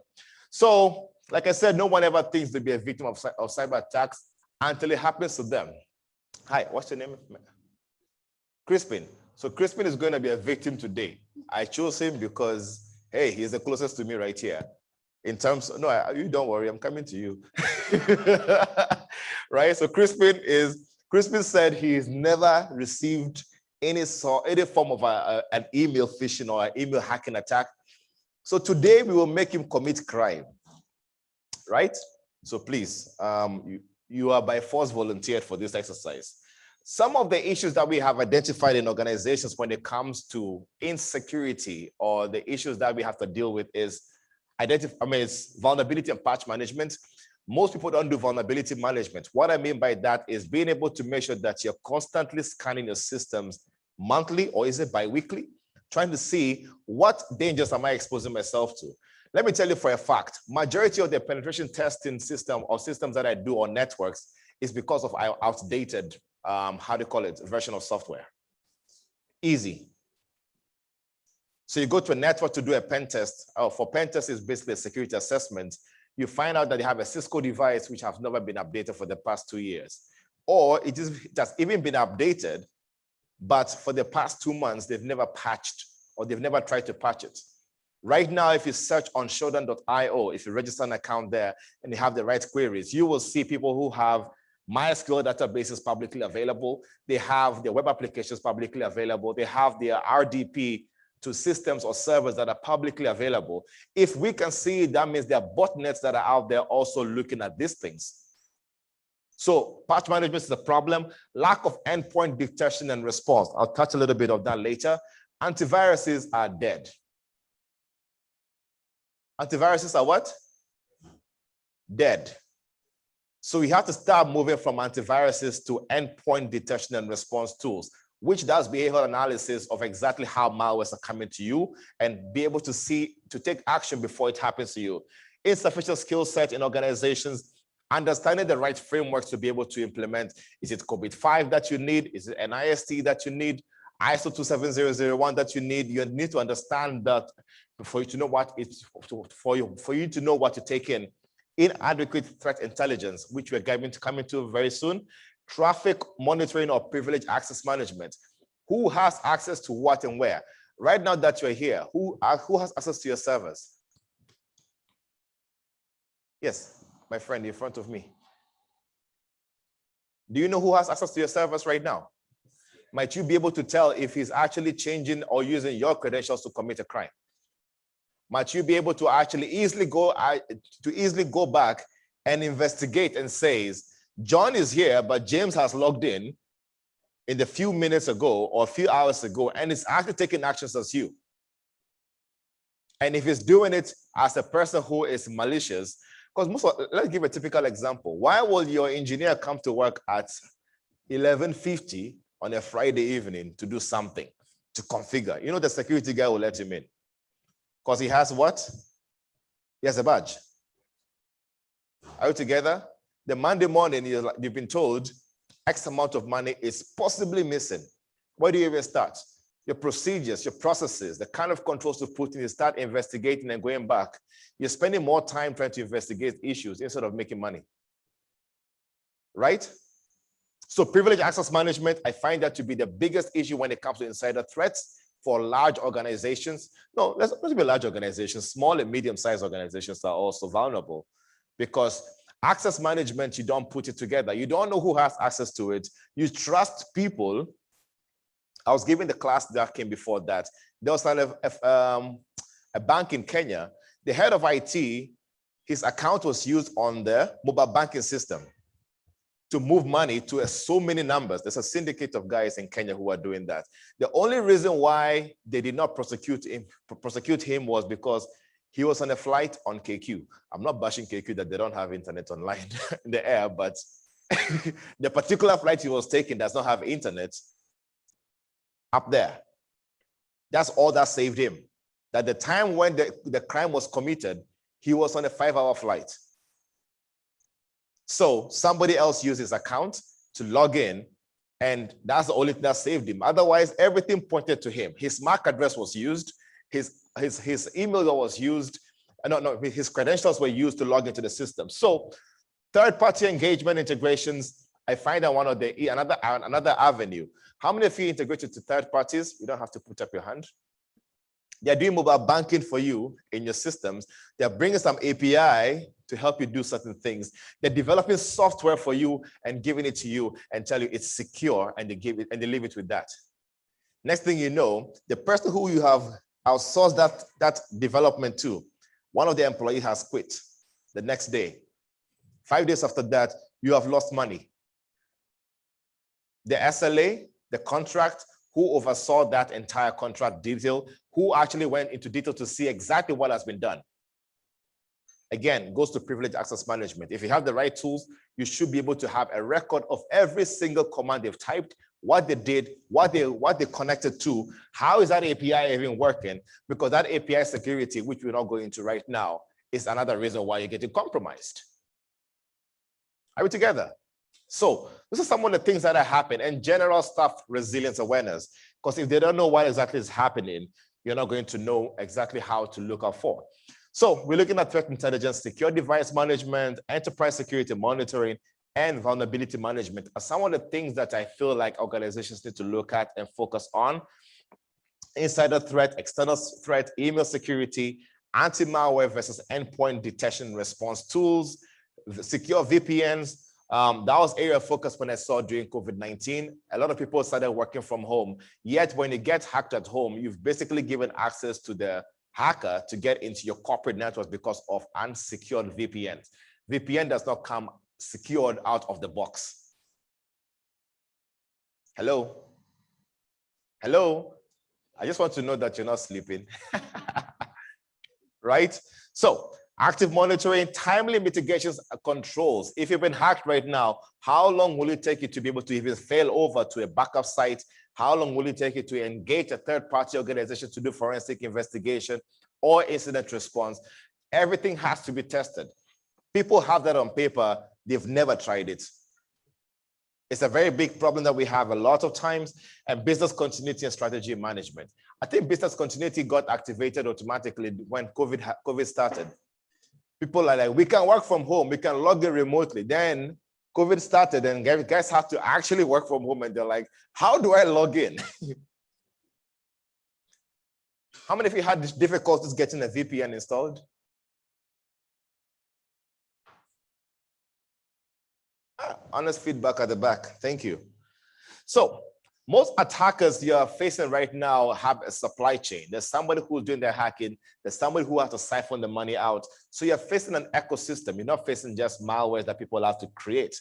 So, like I said, no one ever thinks to be a victim of cyber attacks until it happens to them. Hi, what's your name? Crispin. So Crispin is going to be a victim today. I chose him because, hey, he's the closest to me right here. In terms of, you don't worry, I'm coming to you. Right? So Crispin is Crispin said he's never received any form of an email phishing or an email hacking attack. So today we will make him commit crime, right? So please, you are by force volunteered for this exercise. Some of the issues that we have identified in organizations when it comes to insecurity or the issues that we have to deal with is it's vulnerability and patch management. Most people don't do vulnerability management. What I mean by that is being able to make sure that you're constantly scanning your systems monthly, or is it bi-weekly, trying to see what dangers am I exposing myself to. Let me tell you for a fact, majority of the penetration testing system or systems that I do on networks is because of outdated, version of software. Easy. So you go to a network to do a pen test. For pen test is basically a security assessment. You find out that they have a Cisco device which has never been updated for the past 2 years. Or it has even been updated, but for the past 2 months, they've never patched or they've never tried to patch it. Right now, if you search on shodan.io, if you register an account there and you have the right queries, you will see people who have MySQL databases publicly available. They have their web applications publicly available. They have their RDP to systems or servers that are publicly available. If we can see it, that means there are botnets that are out there also looking at these things. So patch management is a problem. Lack of endpoint detection and response. I'll touch a little bit of that later. Antiviruses are dead. Antiviruses are what? Dead. So we have to start moving from antiviruses to endpoint detection and response tools, which does behavioral analysis of exactly how malwares are coming to you and be able to take action before it happens to you. Insufficient skill set in organizations, understanding the right frameworks to be able to implement. Is it COVID-5 that you need? Is it NIST that you need? ISO 27001 that you need? You need to understand that for you to know what it's for you to know what to take in. Inadequate threat intelligence, which we're going to come into very soon. Traffic monitoring or privileged access management. Who has access to what and where? Right now that you're here, who has access to your servers? Yes, my friend in front of me. Do you know who has access to your servers right now? Might you be able to tell if he's actually changing or using your credentials to commit a crime? Might you be able to actually easily go back and investigate and say, John is here, but James has logged in the few minutes ago or a few hours ago, and is actually taking actions as you. And if he's doing it as a person who is malicious, because let's give a typical example. Why will your engineer come to work at 11:50 on a Friday evening to do something, to configure? You know, the security guy will let him in. Because he has what? He has a badge. Are you together? The Monday morning, you've been told X amount of money is possibly missing. Where do you even start? Your procedures, your processes, the kind of controls to put in, you start investigating and going back. You're spending more time trying to investigate issues instead of making money. Right? So privileged access management, I find that to be the biggest issue when it comes to insider threats for large organizations. No, let's be large organizations. Small and medium-sized organizations are also vulnerable because access management, you don't put it together. You don't know who has access to it. You trust people. I was giving the class that came before that. There was a bank in Kenya. The head of IT, his account was used on the mobile banking system to move money to so many numbers. There's a syndicate of guys in Kenya who are doing that. The only reason why they did not prosecute him was because he was on a flight on KQ. I'm not bashing KQ that they don't have internet online in the air, but the particular flight he was taking does not have internet up there. That's all that saved him. At the time when the crime was committed, he was on a 5-hour flight. So somebody else used his account to log in, and that's the only thing that saved him. Otherwise, everything pointed to him. His MAC address was used, his email was used, his credentials were used to log into the system. So third-party engagement integrations, I find that one of another avenue. How many of you integrated to third parties? You don't have to put up your hand. They're doing mobile banking for you in your systems. They're bringing some API to help you do certain things. They're developing software for you and giving it to you and tell you it's secure, and they give it and they leave it with that. Next thing you know, the person who you have outsourced that development to, one of the employees has quit the next day. 5 days after that, you have lost money. The SLA, the contract, who oversaw that entire contract detail, who actually went into detail to see exactly what has been done. Again, goes to privileged access management. If you have the right tools, you should be able to have a record of every single command they've typed, what they did, what they connected to, how is that API even working? Because that API security, which we're not going into right now, is another reason why you're getting compromised. Are we together? So this is some of the things that are happening, and general stuff, resilience awareness. Because if they don't know what exactly is happening, you're not going to know exactly how to look out for. So we're looking at threat intelligence, secure device management, enterprise security monitoring, and vulnerability management are some of the things that I feel like organizations need to look at and focus on. Insider threat, external threat, email security, anti-malware versus endpoint detection response tools, secure VPNs. That was area of focus when I saw during COVID-19. A lot of people started working from home. Yet when you get hacked at home, you've basically given access to the hacker to get into your corporate networks because of unsecured VPNs. VPN does not come secured out of the box. Hello? Hello? I just want to know that you're not sleeping. Right? So active monitoring, timely mitigations, controls. If you've been hacked right now, how long will it take you to be able to even fail over to a backup site? How long will it take you to engage a third-party organization to do forensic investigation or incident response? Everything has to be tested. People have that on paper, they've never tried it. It's a very big problem that we have a lot of times, and business continuity and strategy management. I think business continuity got activated automatically when COVID started. People are like, we can work from home, we can log in remotely. Then COVID started and guys have to actually work from home, and they're like, how do I log in? How many of you had difficulties getting a VPN installed? Honest feedback at the back. Thank you. So most attackers you are facing right now have a supply chain. There's somebody who's doing their hacking. There's somebody who has to siphon the money out. So you're facing an ecosystem. You're not facing just malware that people have to create.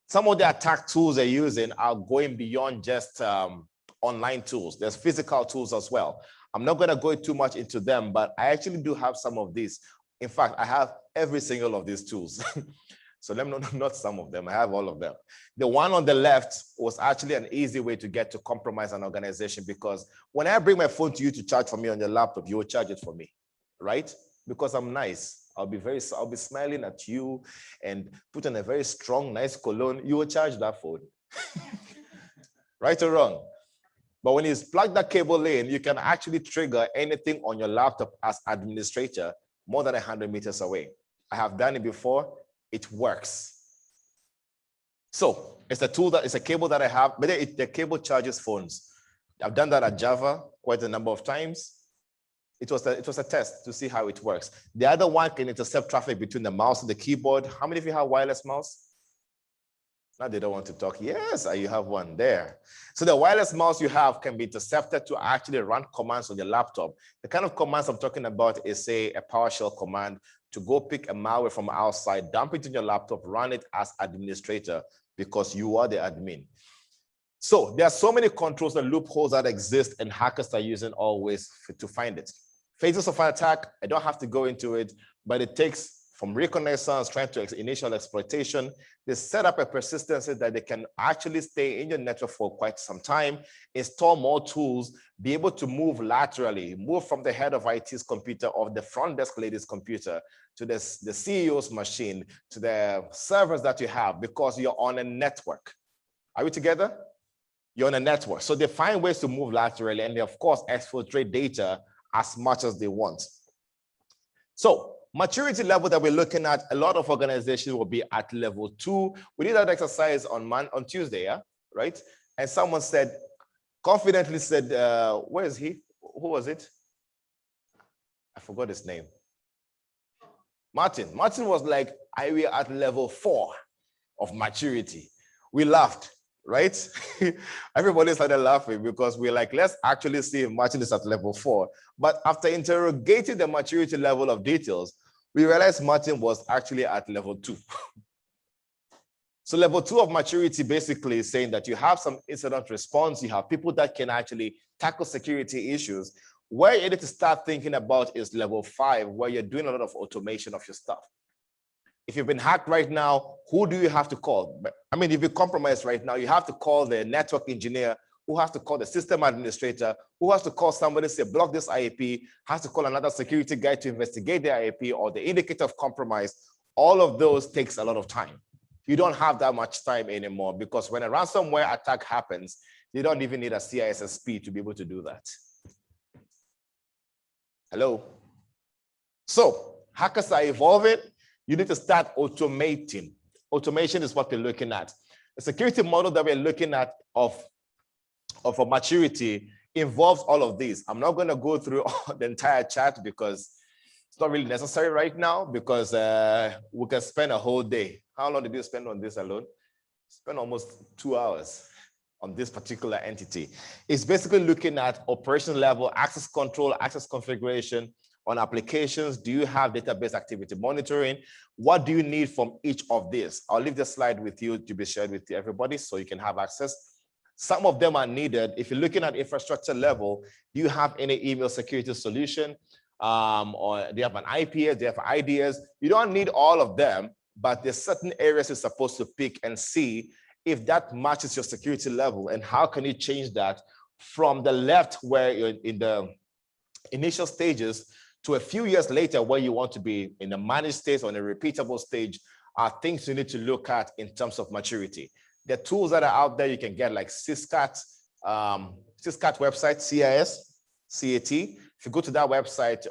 Some of the attack tools they're using are going beyond just online tools. There's physical tools as well. I'm not going to go too much into them, but I actually do have some of these. In fact, I have every single of these tools. So let me know, not some of them, I have all of them. The one on the left was actually an easy way to get to compromise an organization, because when I bring my phone to you to charge for me on your laptop, you will charge it for me, right? Because I'm nice. I'll be smiling at you and put on a very strong, nice cologne. You will charge that phone. Right or wrong? But when you plug that cable in, you can actually trigger anything on your laptop as administrator more than 100 meters away. I have done it before. It works. So it's a tool that it's a cable that I have, but the cable charges phones. I've done that at Java quite a number of times. It was a test to see how it works. The other one can intercept traffic between the mouse and the keyboard. How many of you have wireless mouse? Now they don't want to talk. Yes, you have one there. So the wireless mouse you have can be intercepted to actually run commands on your laptop. The kind of commands I'm talking about is, say, a PowerShell command to go pick a malware from outside, dump it in your laptop, run it as administrator because you are the admin. So there are so many controls and loopholes that exist, and hackers are using always to find it. Phases of an attack, I don't have to go into it, but it takes from reconnaissance, trying to initial exploitation. They set up a persistency that they can actually stay in your network for quite some time, install more tools, be able to move laterally, move from the head of IT's computer or the front desk lady's computer to the CEO's machine, to the servers that you have, because you're on a network. Are we together? You're on a network. So they find ways to move laterally, and they, of course, exfiltrate data as much as they want. So maturity level that we're looking at, a lot of organizations will be at level 2. We did that exercise on Tuesday, yeah, right? And someone said, confidently said, where is he? Who was it? I forgot his name. Martin was like, we are at level 4 of maturity. We laughed, right? Everybody started laughing because we're like, let's actually see if Martin is at level 4. But after interrogating the maturity level of details, we realized Martin was actually at level 2. So level 2 of maturity basically is saying that you have some incident response, you have people that can actually tackle security issues. Where you need to start thinking about is level 5, where you're doing a lot of automation of your stuff. If you've been hacked right now, who do you have to call? I mean, if you're compromised right now, you have to call the network engineer, who has to call the system administrator, who has to call somebody, say, block this IP, has to call another security guy to investigate the IP or the indicator of compromise. All of those takes a lot of time. You don't have that much time anymore because when a ransomware attack happens, you don't even need a CISSP to be able to do that. Hello? So hackers are evolving. You need to start automating. Automation is what we're looking at. The security model that we're looking at of a maturity involves all of these. I'm not going to go through the entire chat because it's not really necessary right now because we can spend a whole day. How long did you spend on this alone? Spend almost 2 hours on this particular entity. It's basically looking at operation level, access control, access configuration on applications. Do you have database activity monitoring? What do you need from each of these? I'll leave this slide with you to be shared with everybody so you can have access. Some of them are needed. If you're looking at infrastructure level, do you have any email security solution? Or do you have an IPS, do you have IDS? You don't need all of them, but there's certain areas you're supposed to pick and see if that matches your security level and how can you change that from the left where you're in the initial stages to a few years later where you want to be in a managed state or in a repeatable stage are things you need to look at in terms of maturity. The tools that are out there you can get like CISCAT website, CIS, CAT. If you go to that website,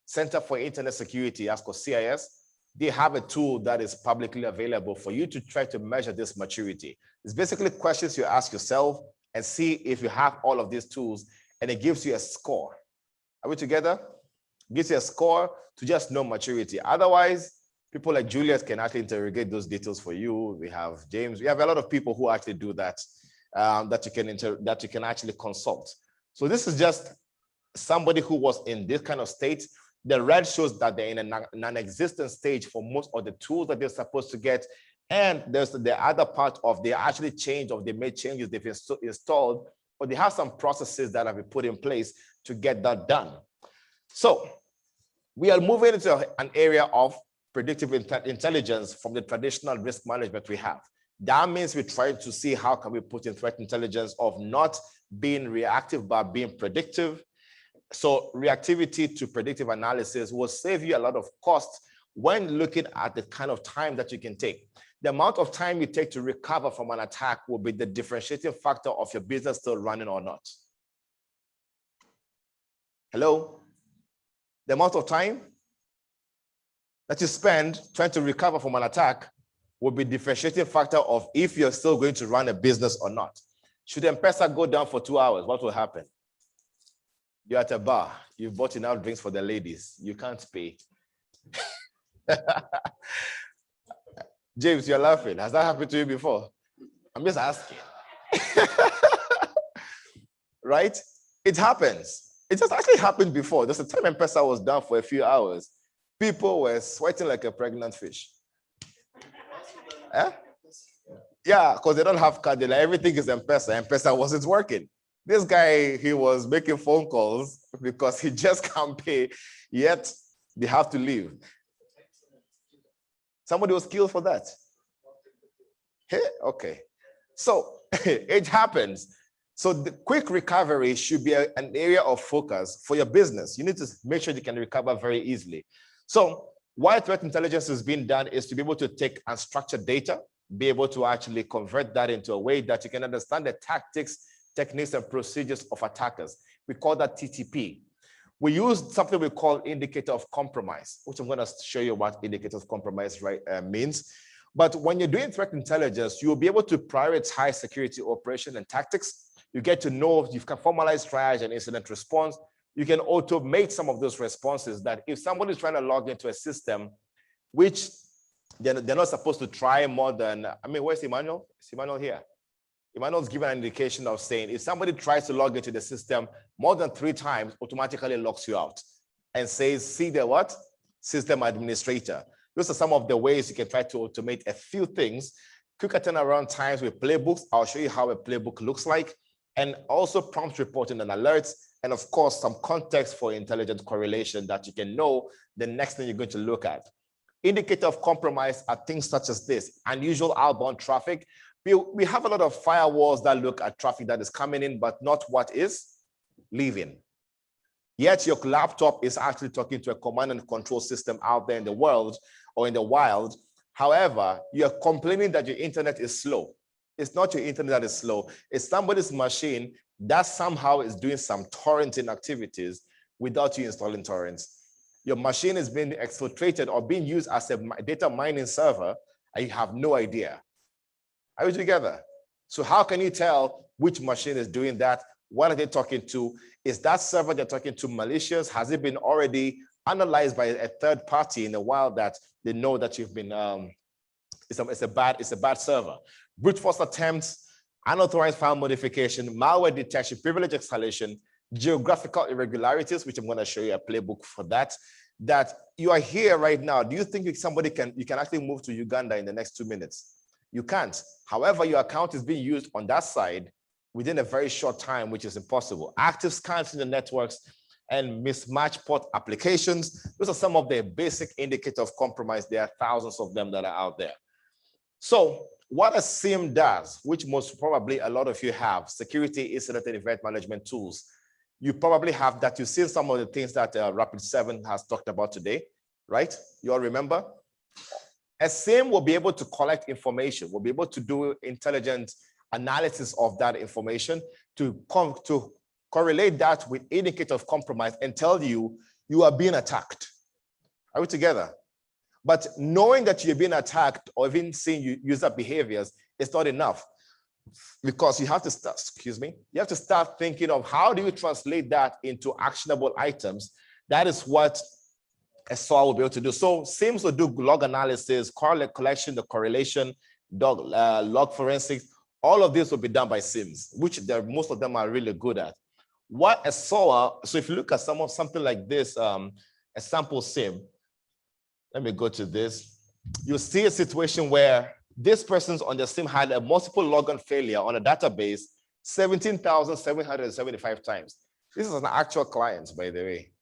Center for Internet Security, ask for CIS, they have a tool that is publicly available for you to try to measure this maturity. It's basically questions you ask yourself and see if you have all of these tools, and it gives you a score. Are we together? It gives you a score to just know maturity. Otherwise, people like Juliet can actually interrogate those details for you. We have James. We have a lot of people who actually do that, that you can actually consult. So this is just somebody who was in this kind of state. The red shows that they're in a non-existent stage for most of the tools that they're supposed to get. And there's the other part of they actually changed or they made changes, they've installed, or they have some processes that have been put in place to get that done. So we are moving into an area of predictive intelligence from the traditional risk management we have. That means we're trying to see how can we put in threat intelligence of not being reactive, but being predictive. So reactivity to predictive analysis will save you a lot of cost when looking at the kind of time that you can take. The amount of time you take to recover from an attack will be the differentiating factor of your business still running or not. Hello? The amount of time that you spend trying to recover from an attack will be differentiating factor of if you're still going to run a business or not. Should M-Pesa go down for 2 hours, what will happen? You're at a bar, you've bought enough drinks for the ladies, you can't pay. James, you're laughing. Has that happened to you before? I'm just asking. Right? It happens. It just actually happened before. There's a time M-Pesa was down for a few hours. People were sweating like a pregnant fish. Eh? Yeah, because they don't have card. Like, everything is M-Pesa. M-Pesa wasn't working. This guy, he was making phone calls because he just can't pay, yet they have to leave. Somebody was killed for that. Hey, okay. So it happens. So the quick recovery should be an area of focus for your business. You need to make sure you can recover very easily. So why threat intelligence is being done is to be able to take unstructured data, be able to actually convert that into a way that you can understand the tactics, techniques, and procedures of attackers. We call that TTP. We use something we call indicator of compromise, which I'm going to show you what indicator of compromise means. But when you're doing threat intelligence, you'll be able to prioritize security operation and tactics. You get to know if you can formalize triage and incident response. you can automate some of those responses that if somebody's trying to log into a system, which they're not supposed to try more than, I mean, where's Emmanuel? Is Emmanuel here? Emmanuel's given an indication of saying if somebody tries to log into the system more than 3 times, automatically locks you out and says, see the what? System administrator. Those are some of the ways you can try to automate a few things. Quicker turnaround times with playbooks. I'll show you how a playbook looks like, and also prompt reporting and alerts, and of course, some context for intelligent correlation that you can know the next thing you're going to look at. Indicator of compromise are things such as this: unusual outbound traffic. We have a lot of firewalls that look at traffic that is coming in, but not what is leaving. Yet your laptop is actually talking to a command and control system out there in the world or in the wild. However, you're complaining that your internet is slow. It's not your internet that is slow. It's somebody's machine that somehow is doing some torrenting activities without you installing torrents. Your machine is being exfiltrated or being used as a data mining server, and you have no idea. Are we together? So how can you tell which machine is doing that? What are they talking to? Is that server they're talking to malicious? Has it been already analyzed by a third party in the wild that they know that you've been, it's a bad server? Brute force attempts, unauthorized file modification, malware detection, privilege escalation, geographical irregularities, which I'm going to show you a playbook for that you are here right now. Do you think you can actually move to Uganda in the next 2 minutes? You can't. However, your account is being used on that side within a very short time, which is impossible. Active scans in the networks and mismatched port applications. Those are some of the basic indicators of compromise. There are thousands of them that are out there. So what a SIEM does, which most probably a lot of you have, security incident and event management tools. You probably have that. You've seen some of the things that Rapid7 has talked about today, right? You all remember? A SIEM will be able to collect information, will be able to do intelligent analysis of that information to correlate that with indicator of compromise and tell you you are being attacked. Are we together? But knowing that you're being attacked or even seeing user behaviors is not enough, because you have to start, you have to start thinking of how do you translate that into actionable items. That is what a SOA will be able to do. So SIEMs will do log analysis, correlate collection, the correlation, log forensics. All of this will be done by SIEMs, which most of them are really good at. What a SOA, so if you look at something like this, a sample SIEM, let me go to this. You'll see a situation where this person's on the SIEM had a multiple logon failure on a database 17,775 times. This is an actual client, by the way.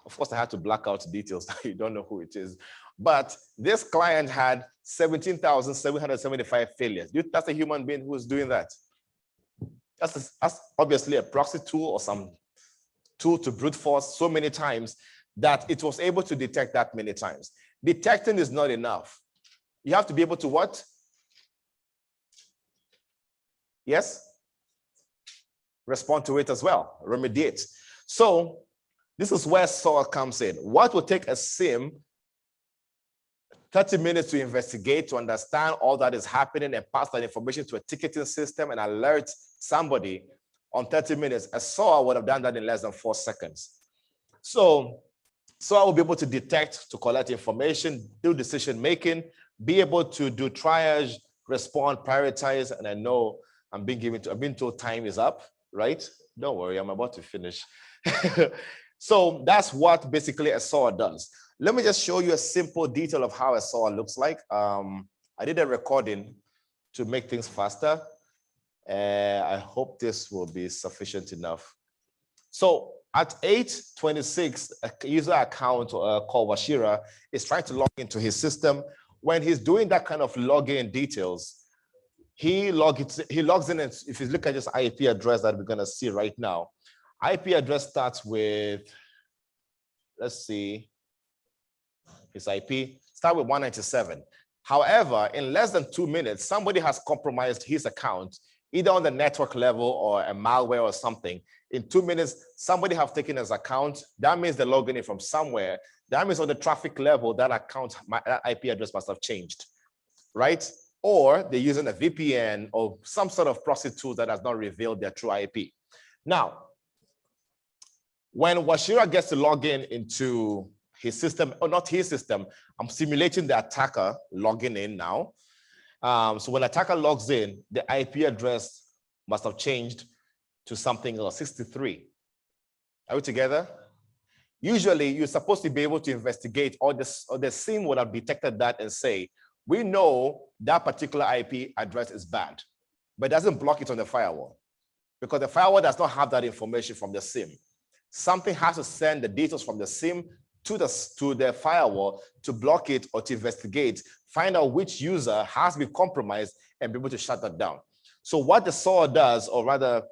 Of course, I had to black out details that you don't know who it is. But this client had 17,775 failures. That's a human being who's doing that. That's obviously a proxy tool or some tool to brute force so many times that it was able to detect that many times. Detecting is not enough. You have to be able to what? Yes? Respond to it as well, remediate. So this is where SOA comes in. What will take a SIEM 30 minutes to investigate, to understand all that is happening and pass that information to a ticketing system and alert somebody on 30 minutes. A SOA would have done that in less than 4 seconds. So SOA will be able to detect, to collect information, do decision-making, be able to do triage, respond, prioritize, and I know I've been told time is up, right? Don't worry, I'm about to finish. So that's what basically a SOA does. Let me just show you a simple detail of how a SOA looks like. I did a recording to make things faster. I hope this will be sufficient enough. So at 8:26, a user account called Washira is trying to log into his system. When he's doing that kind of login details, he logs in, and if you look at this IP address that we're going to see right now, IP address starts with, let's see, his IP start with 197. However, in less than 2 minutes, somebody has compromised his account, either on the network level or a malware or something. In 2 minutes, somebody have taken his account. That means they're logging in from somewhere. That means on the traffic level, that IP address must have changed, right? Or they're using a VPN or some sort of proxy tool that has not revealed their true IP. Now, When Washira gets to log in into his system, or not his system, I'm simulating the attacker logging in now. So when attacker logs in, the IP address must have changed to something else, 63. Are we together? Usually, you're supposed to be able to investigate, or the SIM would have detected that and say, we know that particular IP address is bad, but it doesn't block it on the firewall because the firewall does not have that information from the SIM. Something has to send the details from the SIM to the firewall to block it or to investigate, find out which user has been compromised and be able to shut that down. So what the SOAR does, or rather,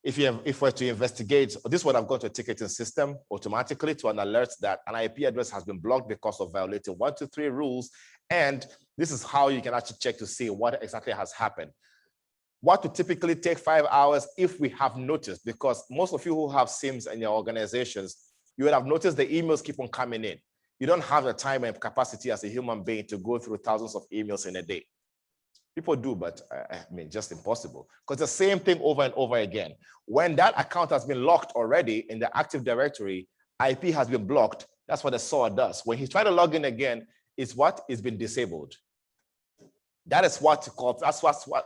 if we're to investigate, this would have gone to a ticketing system automatically to an alert that an IP address has been blocked because of violating 1, 2, 3 rules. And this is how you can actually check to see what exactly has happened. What would typically take 5 hours if we have noticed, because most of you who have SIMs in your organizations, you would have noticed the emails keep on coming in. You don't have the time and capacity as a human being to go through thousands of emails in a day. People do, but I mean, just impossible. Because the same thing over and over again. When that account has been locked already in the Active Directory, IP has been blocked. That's what the SOAR does. When he's trying to log in again, it's what is been disabled. That is what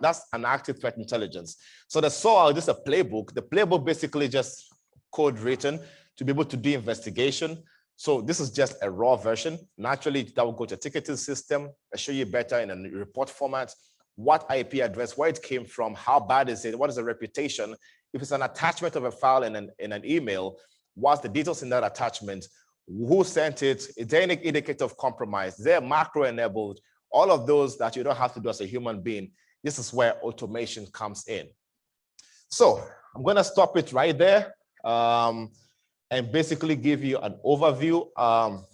that's an active threat intelligence. So the SOAR is just a playbook. The playbook basically just code written to be able to do investigation. So this is just a raw version. Naturally, that will go to a ticketing system. I'll show you better in a report format, what IP address, where it came from, how bad is it, what is the reputation. If it's an attachment of a file in an email, what's the details in that attachment, who sent it, is there any indicator of compromise, is there a macro enabled, all of those that you don't have to do as a human being. This is where automation comes in. So I'm going to stop it right there and basically give you an overview. But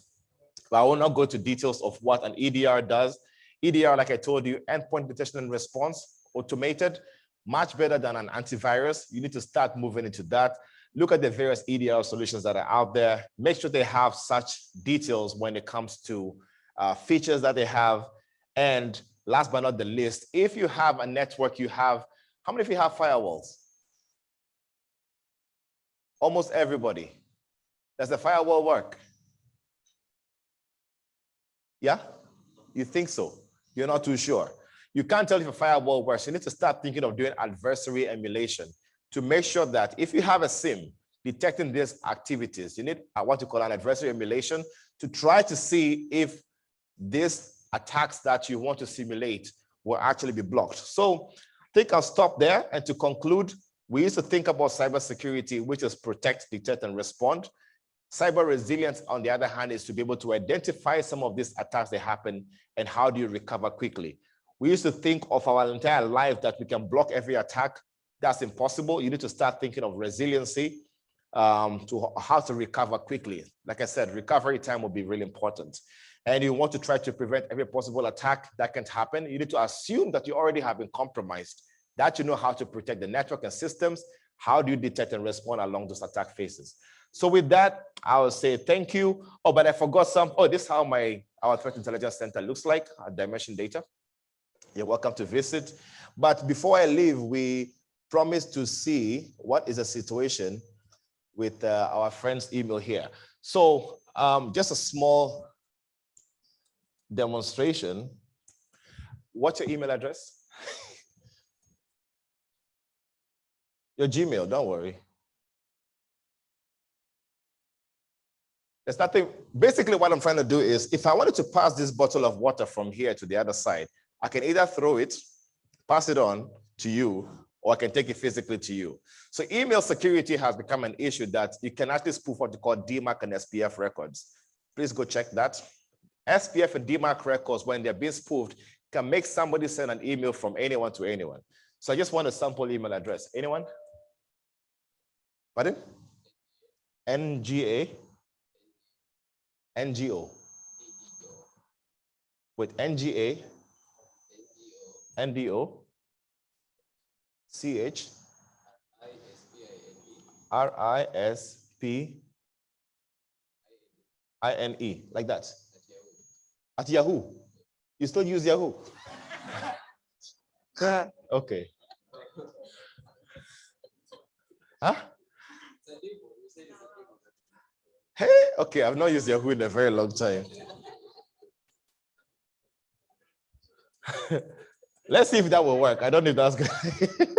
I will not go to details of what an EDR does. EDR, like I told you, endpoint detection and response, automated, much better than an antivirus. You need to start moving into that. Look at the various EDR solutions that are out there. Make sure they have such details when it comes to features that they have. And last but not the least, if you have a network, you have, how many of you have firewalls? Almost everybody. Does the firewall work? Yeah? You think so? You're not too sure. You can't tell if a firewall works. You need to start thinking of doing adversary emulation to make sure that if you have a SIM detecting these activities, you need what you call an adversary emulation to try to see if these attacks that you want to simulate will actually be blocked. So I think I'll stop there. And to conclude, we used to think about cybersecurity, which is protect, detect, and respond. Cyber resilience, on the other hand, is to be able to identify some of these attacks that happen and how do you recover quickly. We used to think of our entire life that we can block every attack. That's impossible. You need to start thinking of resiliency to how to recover quickly. Like I said, recovery time will be really important. And you want to try to prevent every possible attack that can happen. You need to assume that you already have been compromised, that you know how to protect the network and systems. How do you detect and respond along those attack phases? So with that, I will say thank you. Oh, but I forgot some. Oh, this is how our Threat Intelligence Center looks like, our Dimension Data. You're welcome to visit. But before I leave, we promised to see what is the situation with our friend's email here. So just a small demonstration. What's your email address? Your Gmail, don't worry. There's nothing, basically what I'm trying to do is, if I wanted to pass this bottle of water from here to the other side, I can either throw it, pass it on to you, or I can take it physically to you. So email security has become an issue that you can actually spoof what you call DMARC and SPF records. Please go check that. SPF and DMARC records, when they're being spoofed, can make somebody send an email from anyone to anyone. So I just want a sample email address. Anyone? Pardon? NGA? NGO. With NGA, NDO, CH, RISPINE, like that. At Yahoo. You still use Yahoo? Okay. Huh? Hey, okay, I've not used Yahoo in a very long time. Let's see if that will work. I don't know if that's good.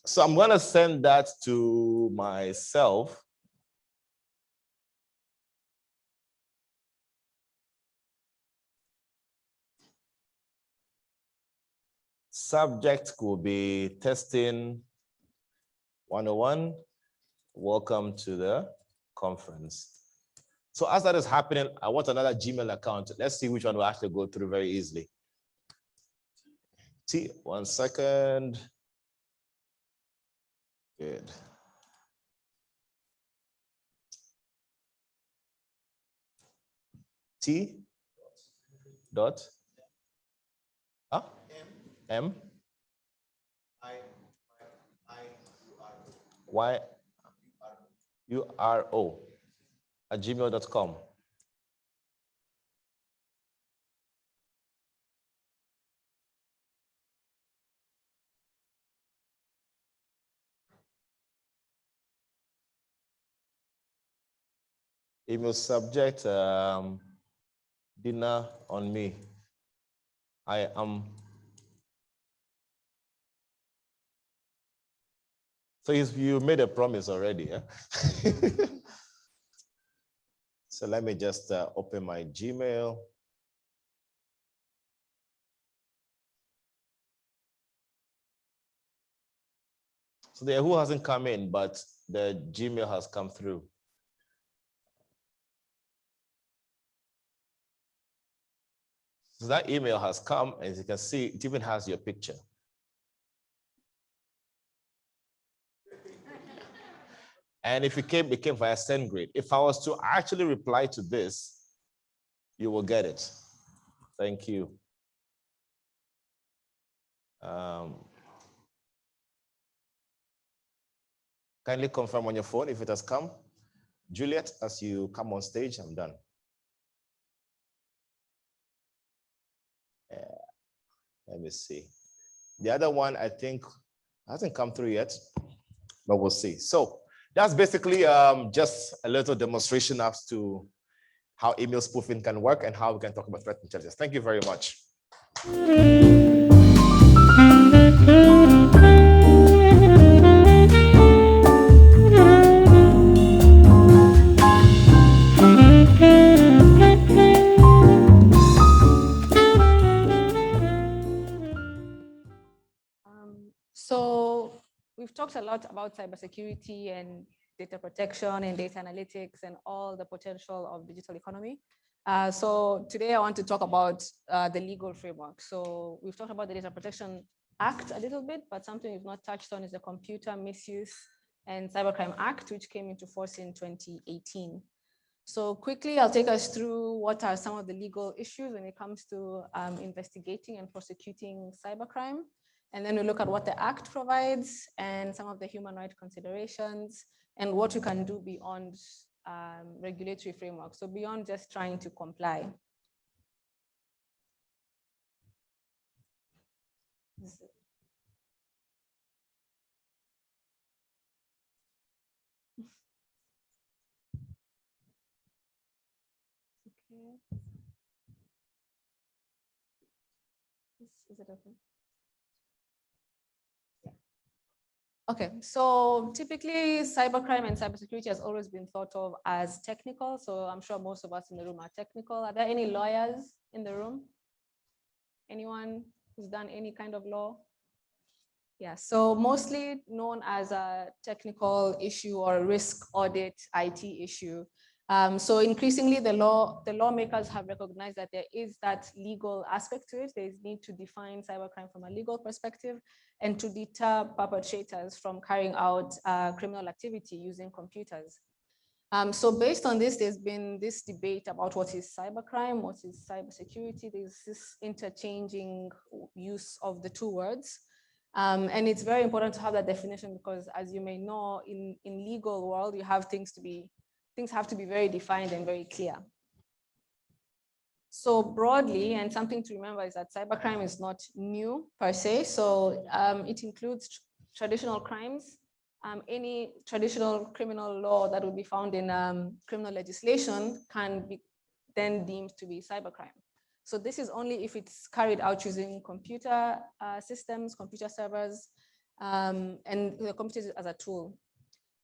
So I'm gonna send that to myself. Subject could be testing 101. Welcome to the conference. So as that is happening, I want another Gmail account. Let's see which one will actually go through very easily. T, 1 second. Good. T dot M Y URO at gmail.com. Email subject, dinner on me. I am. So you made a promise already. Eh? So let me just open my Gmail. So the Yahoo hasn't come in, but the Gmail has come through. So that email has come, as you can see, it even has your picture. And if it came via SendGrid. If I was to actually reply to this, you will get it. Thank you. Kindly confirm on your phone if it has come. Juliet, as you come on stage, I'm done. Let me see. The other one, I think, hasn't come through yet, but we'll see. So that's basically just a little demonstration as to how email spoofing can work and how we can talk about threat intelligence. Thank you very much. So we've talked a lot about cybersecurity and data protection and data analytics and all the potential of digital economy. So today I want to talk about the legal framework. So we've talked about the Data Protection Act a little bit, but something we've not touched on is the Computer Misuse and Cybercrime Act, which came into force in 2018. So quickly, I'll take us through what are some of the legal issues when it comes to investigating and prosecuting cybercrime. And then we look at what the Act provides and some of the human rights considerations and what you can do beyond regulatory framework. So beyond just trying to comply. Okay. Is it open? Okay, so typically cybercrime and cybersecurity has always been thought of as technical. So I'm sure most of us in the room are technical. Are there any lawyers in the room? Anyone who's done any kind of law? Yeah, so mostly known as a technical issue or a risk audit IT issue. So increasingly the lawmakers have recognized that there is that legal aspect to it. There's need to define cybercrime from a legal perspective and to deter perpetrators from carrying out criminal activity using computers. So based on this, there's been this debate about what is cybercrime, what is cybersecurity. There's this interchanging use of the two words. And it's very important to have that definition because as you may know, in legal world, you have things have to be very defined and very clear. So broadly, and something to remember is that cybercrime is not new per se. So it includes traditional crimes any traditional criminal law that would be found in criminal legislation can be then deemed to be cybercrime. So this is only if it's carried out using computer systems, computer servers, and the computers as a tool.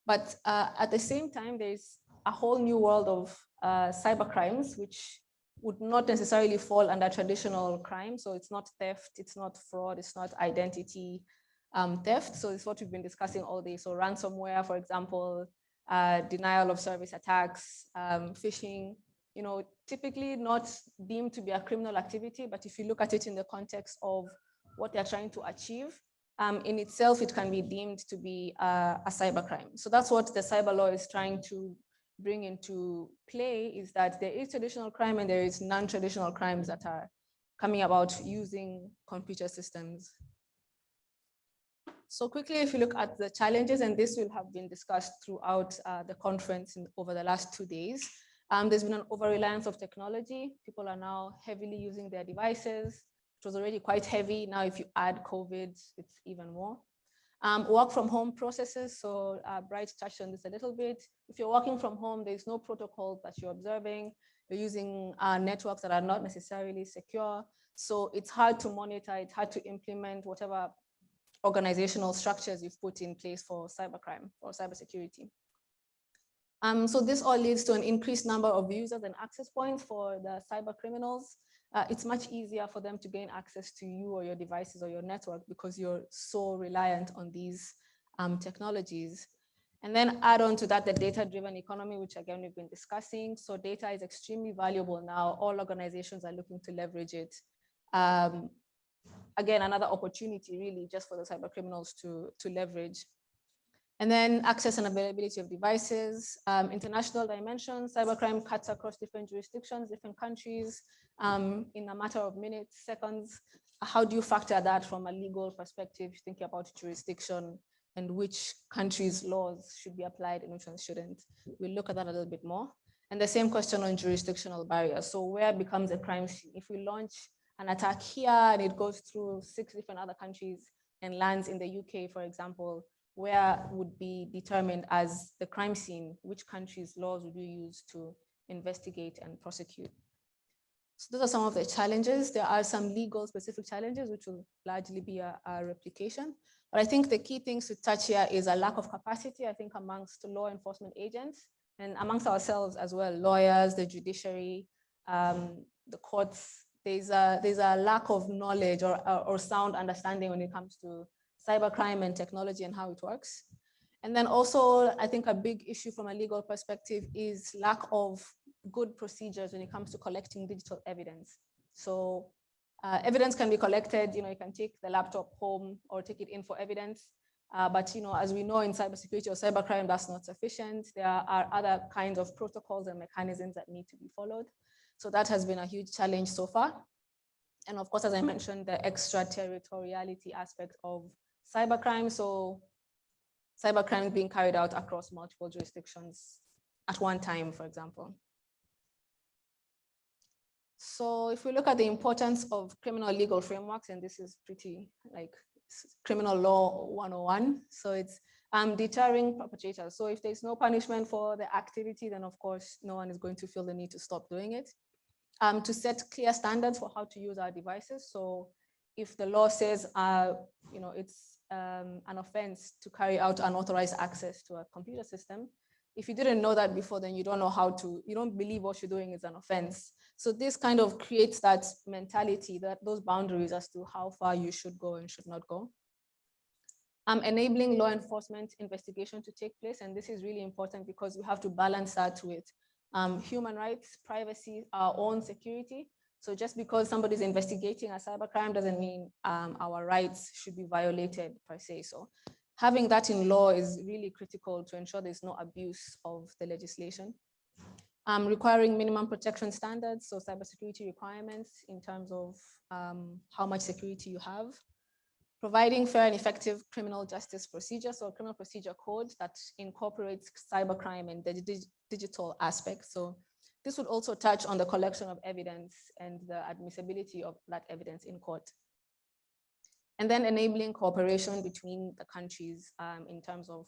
But at the same time, there's a whole new world of cybercrimes, which would not necessarily fall under traditional crime. So it's not theft, it's not fraud, it's not identity theft. So it's what we've been discussing all day. So ransomware, for example, denial of service attacks, phishing, typically not deemed to be a criminal activity, but if you look at it in the context of what they're trying to achieve, in itself, it can be deemed to be a cybercrime. So that's what the cyber law is trying to bring into play, is that there is traditional crime and there is non-traditional crimes that are coming about using computer systems. So quickly, if you look at the challenges, and this will have been discussed throughout the conference over the last 2 days, there's been an over-reliance of technology. People are now heavily using their devices. It was already quite heavy. Now, if you add COVID, it's even more. Work from home processes. So Bright touched on this a little bit. If you're working from home, there's no protocol that you're observing. You're using networks that are not necessarily secure. So it's hard to monitor, it's hard to implement whatever organizational structures you've put in place for cybercrime or cybersecurity. So this all leads to an increased number of users and access points for the cyber criminals. It's much easier for them to gain access to you or your devices or your network because you're so reliant on these technologies. And then add on to that the data-driven economy, which again we've been discussing. So data is extremely valuable now. All organizations are looking to leverage it. Again, another opportunity really just for the cyber criminals to leverage. And then access and availability of devices, international dimensions. Cybercrime cuts across different jurisdictions, different countries in a matter of minutes, seconds. How do you factor that from a legal perspective, thinking about jurisdiction and which countries' laws should be applied and which ones shouldn't? We'll look at that a little bit more. And the same question on jurisdictional barriers. So where becomes a crime scene? If we launch an attack here and it goes through 6 different other countries and lands in the UK, for example, where would be determined as the crime scene? Which countries' laws would you use to investigate and prosecute? So those are some of the challenges. There are some legal specific challenges, which will largely be a replication. But I think the key things to touch here is a lack of capacity, I think, amongst law enforcement agents and amongst ourselves as well, lawyers, the judiciary, the courts. There's a lack of knowledge or sound understanding when it comes to cybercrime and technology and how it works. And then also, I think a big issue from a legal perspective is lack of good procedures when it comes to collecting digital evidence. So evidence can be collected, you can take the laptop home or take it in for evidence. But as we know in cybersecurity or cybercrime, that's not sufficient. There are other kinds of protocols and mechanisms that need to be followed. So that has been a huge challenge so far. And of course, as I mentioned, the extraterritoriality aspect of cybercrime. So cybercrime is being carried out across multiple jurisdictions at one time, for example. So if we look at the importance of criminal legal frameworks, and this is pretty like criminal law 101. So it's deterring perpetrators. So if there's no punishment for the activity, then of course, no one is going to feel the need to stop doing it. To set clear standards for how to use our devices. So if the law says, it's an offense to carry out unauthorized access to a computer system, if you didn't know that before, then you don't know you don't believe what you're doing is an offense. So this kind of creates that mentality, those boundaries as to how far you should go and should not go. Enabling law enforcement investigation to take place. And this is really important because we have to balance that with human rights, privacy, our own security. So just because somebody's investigating a cybercrime doesn't mean our rights should be violated per se. So having that in law is really critical to ensure there's no abuse of the legislation. Requiring minimum protection standards, so cybersecurity requirements in terms of how much security you have. Providing fair and effective criminal justice procedures, so a criminal procedure code that incorporates cybercrime and the digital aspect. So this would also touch on the collection of evidence and the admissibility of that evidence in court. and then enabling cooperation between the countries in terms of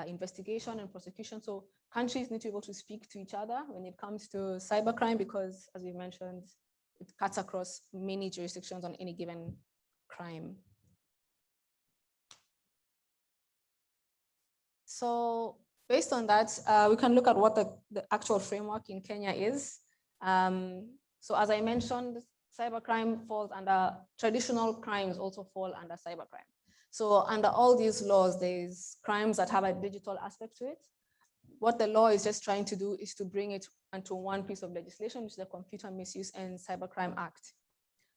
investigation and prosecution. So countries need to be able to speak to each other when it comes to cybercrime, because as we mentioned, it cuts across many jurisdictions on any given crime. So based on that, we can look at what the actual framework in Kenya is. So as I mentioned, cybercrime falls under, traditional crimes also fall under cybercrime. So under all these laws, there's crimes that have a digital aspect to it. What the law is just trying to do is to bring it into one piece of legislation, which is the Computer Misuse and Cybercrime Act.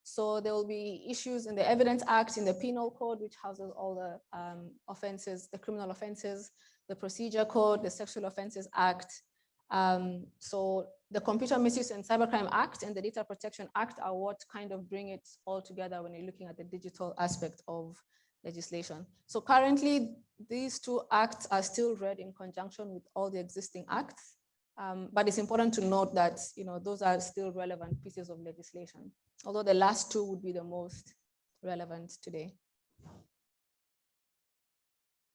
So there will be issues in the Evidence Act, in the Penal Code, which houses all the offenses, the criminal offenses, the Procedure Code, the Sexual Offenses Act. So the Computer Misuse and Cybercrime Act and the Data Protection Act are what kind of bring it all together when you're looking at the digital aspect of legislation. So currently, these two acts are still read in conjunction with all the existing acts. But it's important to note that those are still relevant pieces of legislation, although the last two would be the most relevant today.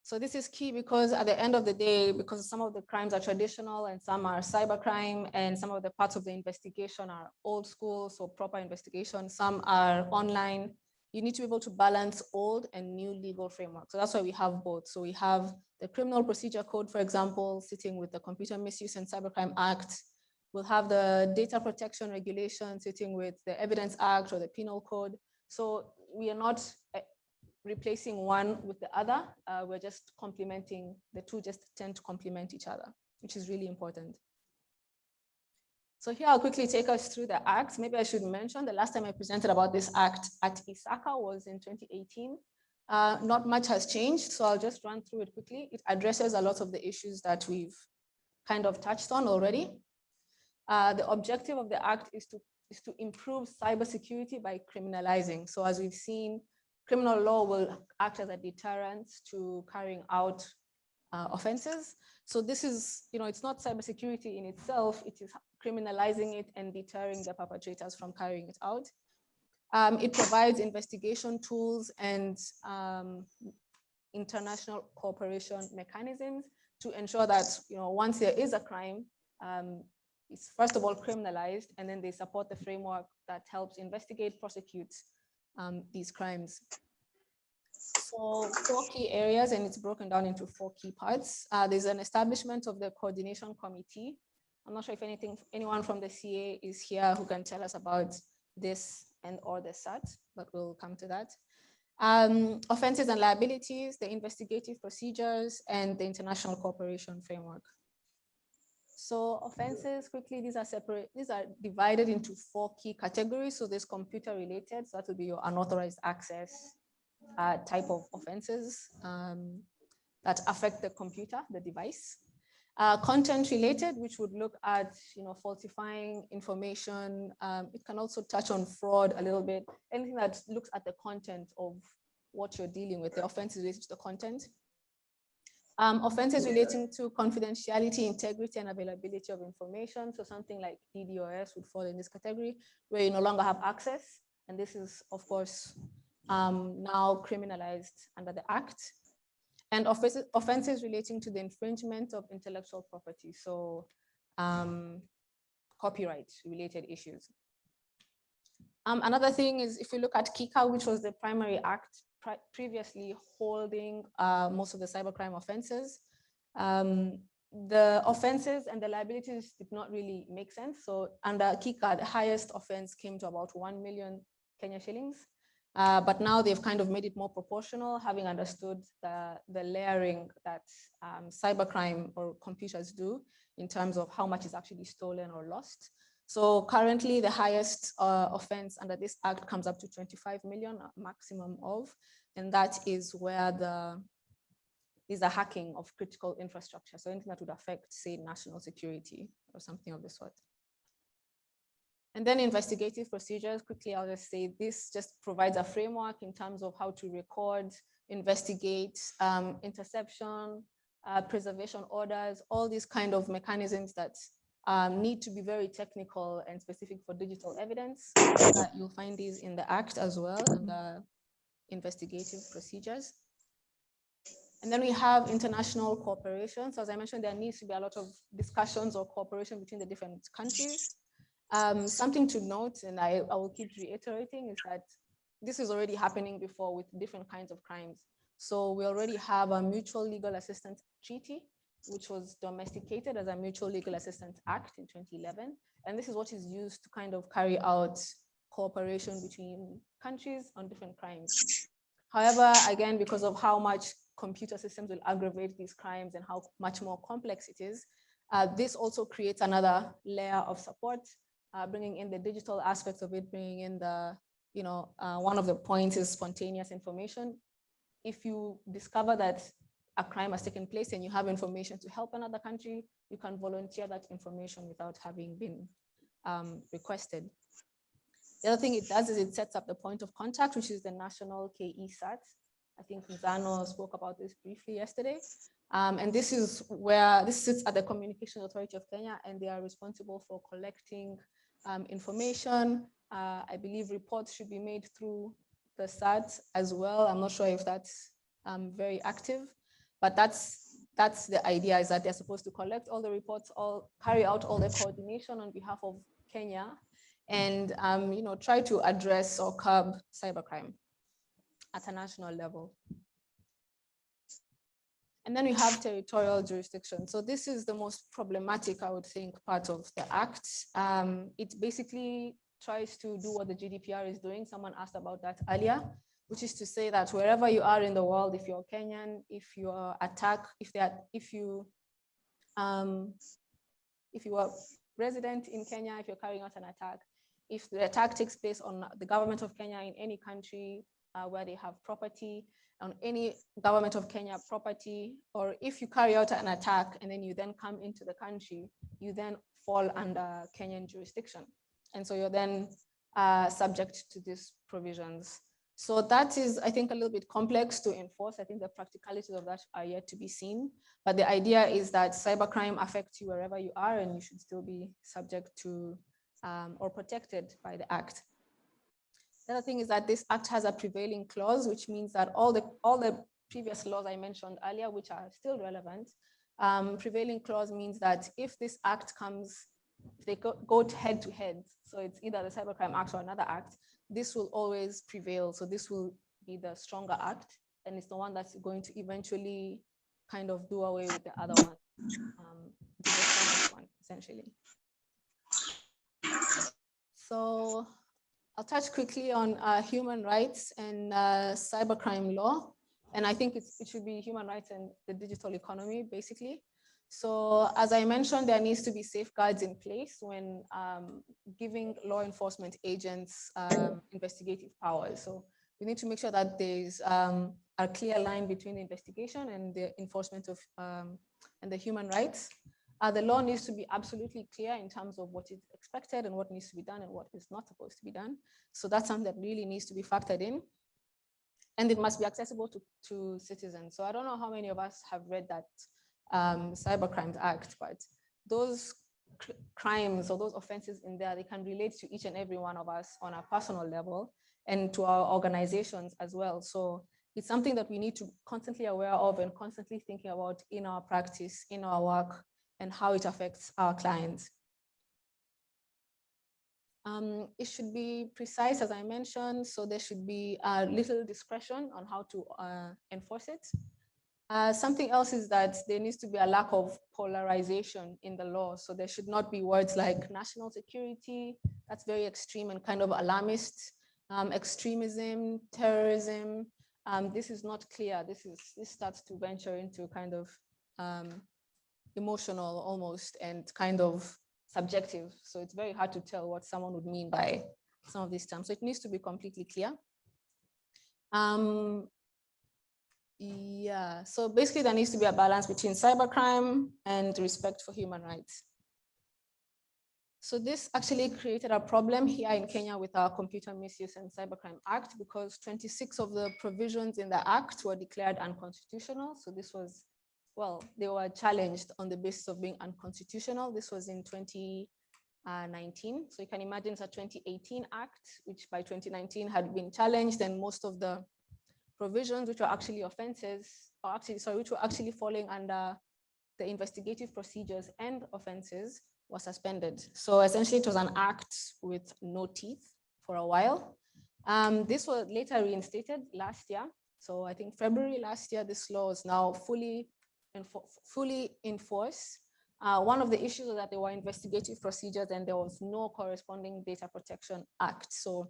So this is key because at the end of the day, because some of the crimes are traditional and some are cybercrime, and some of the parts of the investigation are old school, so proper investigation, some are online, you need to be able to balance old and new legal framework. So that's why we have both. So we have the Criminal Procedure Code, for example, sitting with the Computer Misuse and Cybercrime Act. We'll have the Data Protection Regulation sitting with the Evidence Act or the Penal Code. So we are not replacing one with the other. We're just complementing, the two just tend to complement each other, which is really important. So here I'll quickly take us through the act. Maybe I should mention the last time I presented about this act at ISACA was in 2018. Not much has changed, so I'll just run through it quickly. It addresses a lot of the issues that we've kind of touched on already. The objective of the act is to improve cybersecurity by criminalizing. So as we've seen, criminal law will act as a deterrent to carrying out offenses. So this is, it's not cybersecurity in itself, it is criminalizing it and deterring the perpetrators from carrying it out. It provides investigation tools and international cooperation mechanisms to ensure that, once there is a crime, it's first of all criminalized, and then they support the framework that helps investigate, prosecute these crimes. So 4 key areas, and it's broken down into 4 key parts. There's an establishment of the coordination committee. I'm not sure if anyone from the CA is here who can tell us about this or the SAT, but we'll come to that. Offenses and liabilities, the investigative procedures, and the international cooperation framework. So offenses, quickly, these are divided into 4 key categories. So there's computer related, so that will be your unauthorized access type of offenses that affect the computer, the device. Content related, which would look at falsifying information. It can also touch on fraud a little bit. Anything that looks at the content of what you're dealing with, the offenses related to the content. Offenses relating to confidentiality, integrity, and availability of information. So something like DDoS would fall in this category, where you no longer have access. And this is, of course, now criminalized under the Act. And offenses relating to the infringement of intellectual property. So copyright related issues. Another thing is, if we look at KICA, which was the primary act previously holding most of the cybercrime offenses, the offenses and the liabilities did not really make sense. So under KICA, the highest offense came to about 1 million Kenya shillings. But now they've kind of made it more proportional, having understood the layering that cybercrime or computers do in terms of how much is actually stolen or lost. So currently the highest offense under this act comes up to 25 million maximum of, and that is where is a hacking of critical infrastructure. So anything that would affect, say, national security or something of the sort. And then investigative procedures, quickly, I'll just say this just provides a framework in terms of how to record, investigate, interception, preservation orders, all these kind of mechanisms that need to be very technical and specific for digital evidence. You'll find these in the Act as well, and investigative procedures. And then we have international cooperation. So as I mentioned, there needs to be a lot of discussions or cooperation between the different countries. Something to note, and I will keep reiterating, is that this is already happening before with different kinds of crimes. So we already have a mutual legal assistance treaty, which was domesticated as a mutual legal assistance act in 2011. And this is what is used to kind of carry out cooperation between countries on different crimes. However, again, because of how much computer systems will aggravate these crimes and how much more complex it is, this also creates another layer of support, bringing in the digital aspects of it, bringing in the, one of the points is spontaneous information. If you discover that a crime has taken place and you have information to help another country, you can volunteer that information without having been requested. The other thing it does is it sets up the point of contact, which is the national KE-SAT. I think Zano spoke about this briefly yesterday. And this is where this sits at the Communications Authority of Kenya, and they are responsible for collecting information. I believe reports should be made through the SAT as well. I'm not sure if that's very active, but that's the idea, is that they're supposed to collect all the reports, carry out all the coordination on behalf of Kenya, and try to address or curb cybercrime at a national level. And then we have territorial jurisdiction. So this is the most problematic, I would think, part of the act. It basically tries to do what the GDPR is doing. Someone asked about that earlier, which is to say that wherever you are in the world, if you're Kenyan, if you are if you are resident in Kenya, if you're carrying out an attack, if the attack takes place on the government of Kenya in any country where they have property, on any government of Kenya property, or if you carry out an attack and then you then come into the country, you then fall under Kenyan jurisdiction. And so you're then subject to these provisions. So that is, I think, a little bit complex to enforce. I think the practicalities of that are yet to be seen. But the idea is that cybercrime affects you wherever you are, and you should still be subject to or protected by the act. The other thing is that this act has a prevailing clause, which means that all the previous laws I mentioned earlier, which are still relevant, prevailing clause means that if this act comes, if they go head to head, so it's either the Cybercrime Act or another act, this will always prevail. So this will be the stronger act, and it's the one that's going to eventually kind of do away with the other one, the strongest one, essentially. So I'll touch quickly on human rights and cybercrime law. And I think it should be human rights and the digital economy, basically. So as I mentioned, there needs to be safeguards in place when giving law enforcement agents investigative powers. So we need to make sure that there's a clear line between the investigation and the enforcement of and the human rights. The law needs to be absolutely clear in terms of what is expected and what needs to be done and what is not supposed to be done. So that's something that really needs to be factored in. And it must be accessible to citizens. So I don't know how many of us have read that Cybercrimes Act, but those crimes or those offenses in there, they can relate to each and every one of us on a personal level and to our organizations as well. So it's something that we need to constantly aware of and constantly thinking about in our practice, in our work, and how it affects our clients. It should be precise, as I mentioned, so there should be little discretion on how to enforce it. Something else is that there needs to be a lack of polarization in the law. So there should not be words like national security, that's very extreme and kind of alarmist, extremism, terrorism. This is not clear. This starts to venture into kind of emotional almost and kind of subjective. So it's very hard to tell what someone would mean by some of these terms. So it needs to be completely clear. Yeah, so basically there needs to be a balance between cybercrime and respect for human rights. So this actually created a problem here in Kenya with our Computer Misuse and Cybercrime Act, because 26 of the provisions in the act were declared unconstitutional. So this was, well, they were challenged on the basis of being unconstitutional. This was in 2019. So you can imagine it's a 2018 act, which by 2019 had been challenged, and most of the provisions which were actually offenses, or actually, sorry, which were actually falling under the investigative procedures and offenses was suspended. So essentially it was an act with no teeth for a while. This was later reinstated last year. So I think February last year, this law is now fully in force. One of the issues was that there were investigative procedures and there was no corresponding data protection act. So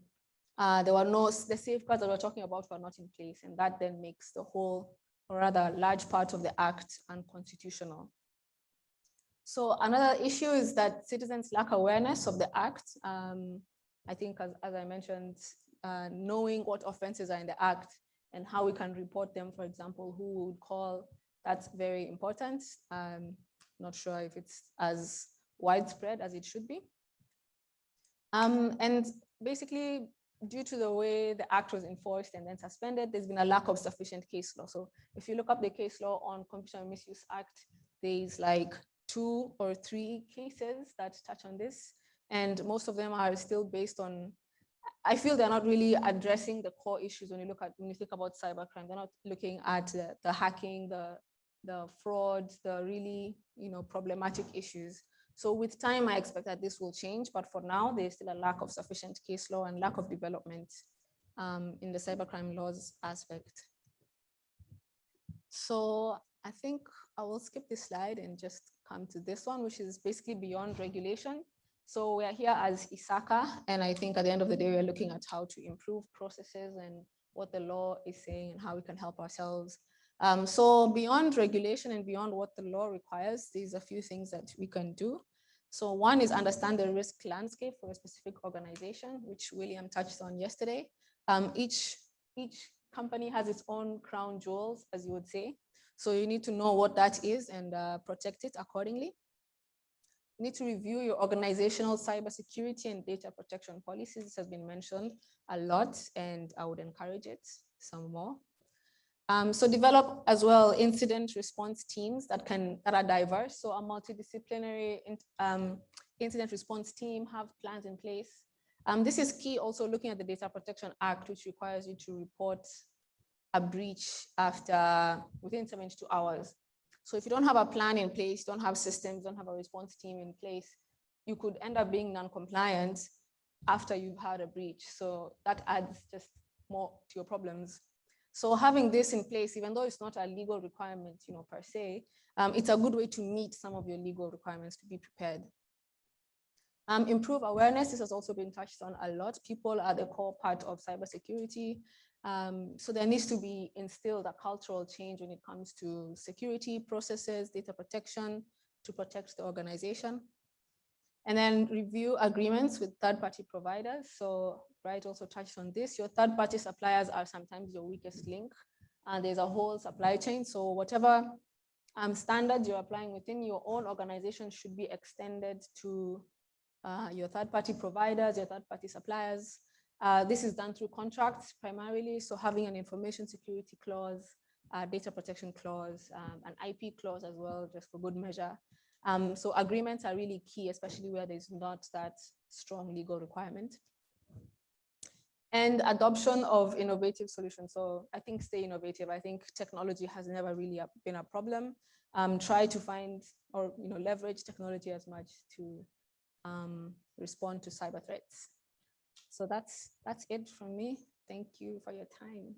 the safeguards that we're talking about were not in place, and that then makes the whole, or rather large part of the act unconstitutional. So another issue is that citizens lack awareness of the act. I think as I mentioned, knowing what offenses are in the act and how we can report them, for example, who we would call, that's very important. Not sure if it's as widespread as it should be. And basically, due to the way the act was enforced and then suspended, there's been a lack of sufficient case law. So if you look up the case law on Competition and Misuse Act, there's like 2 or 3 cases that touch on this. And most of them are still based on, I feel they're not really addressing the core issues when you think about cybercrime. They're not looking at the hacking, the fraud, the really problematic issues. So with time, I expect that this will change, but for now, there's still a lack of sufficient case law and lack of development in the cybercrime laws aspect. So I think I will skip this slide and just come to this one, which is basically beyond regulation. So we're here as ISACA, and I think at the end of the day, we're looking at how to improve processes and what the law is saying and how we can help ourselves. So beyond regulation and beyond what the law requires, there's a few things that we can do. So one is understand the risk landscape for a specific organization, which William touched on yesterday. Each company has its own crown jewels, as you would say. So you need to know what that is and protect it accordingly. You need to review your organizational cybersecurity and data protection policies. This has been mentioned a lot, and I would encourage it some more. So develop as well incident response teams that are diverse. So a multidisciplinary incident response team, have plans in place. This is key also looking at the Data Protection Act, which requires you to report a breach within 72 hours. So if you don't have a plan in place, don't have systems, don't have a response team in place, you could end up being non-compliant after you've had a breach. So that adds just more to your problems. So having this in place, even though it's not a legal requirement, per se, it's a good way to meet some of your legal requirements to be prepared. Improve awareness. This has also been touched on a lot. People are the core part of cybersecurity. So there needs to be instilled a cultural change when it comes to security processes, data protection to protect the organization. And then review agreements with third-party providers. So Bright also touched on this. Your third-party suppliers are sometimes your weakest link. And there's a whole supply chain. So whatever standards you're applying within your own organization should be extended to your third-party providers, your third-party suppliers. This is done through contracts primarily. So having an information security clause, data protection clause, an IP clause as well, just for good measure. So agreements are really key, especially where there's not that strong legal requirement. And adoption of innovative solutions. So I think stay innovative. I think technology has never really been a problem. Try to find or leverage technology as much to respond to cyber threats. So that's it from me. Thank you for your time.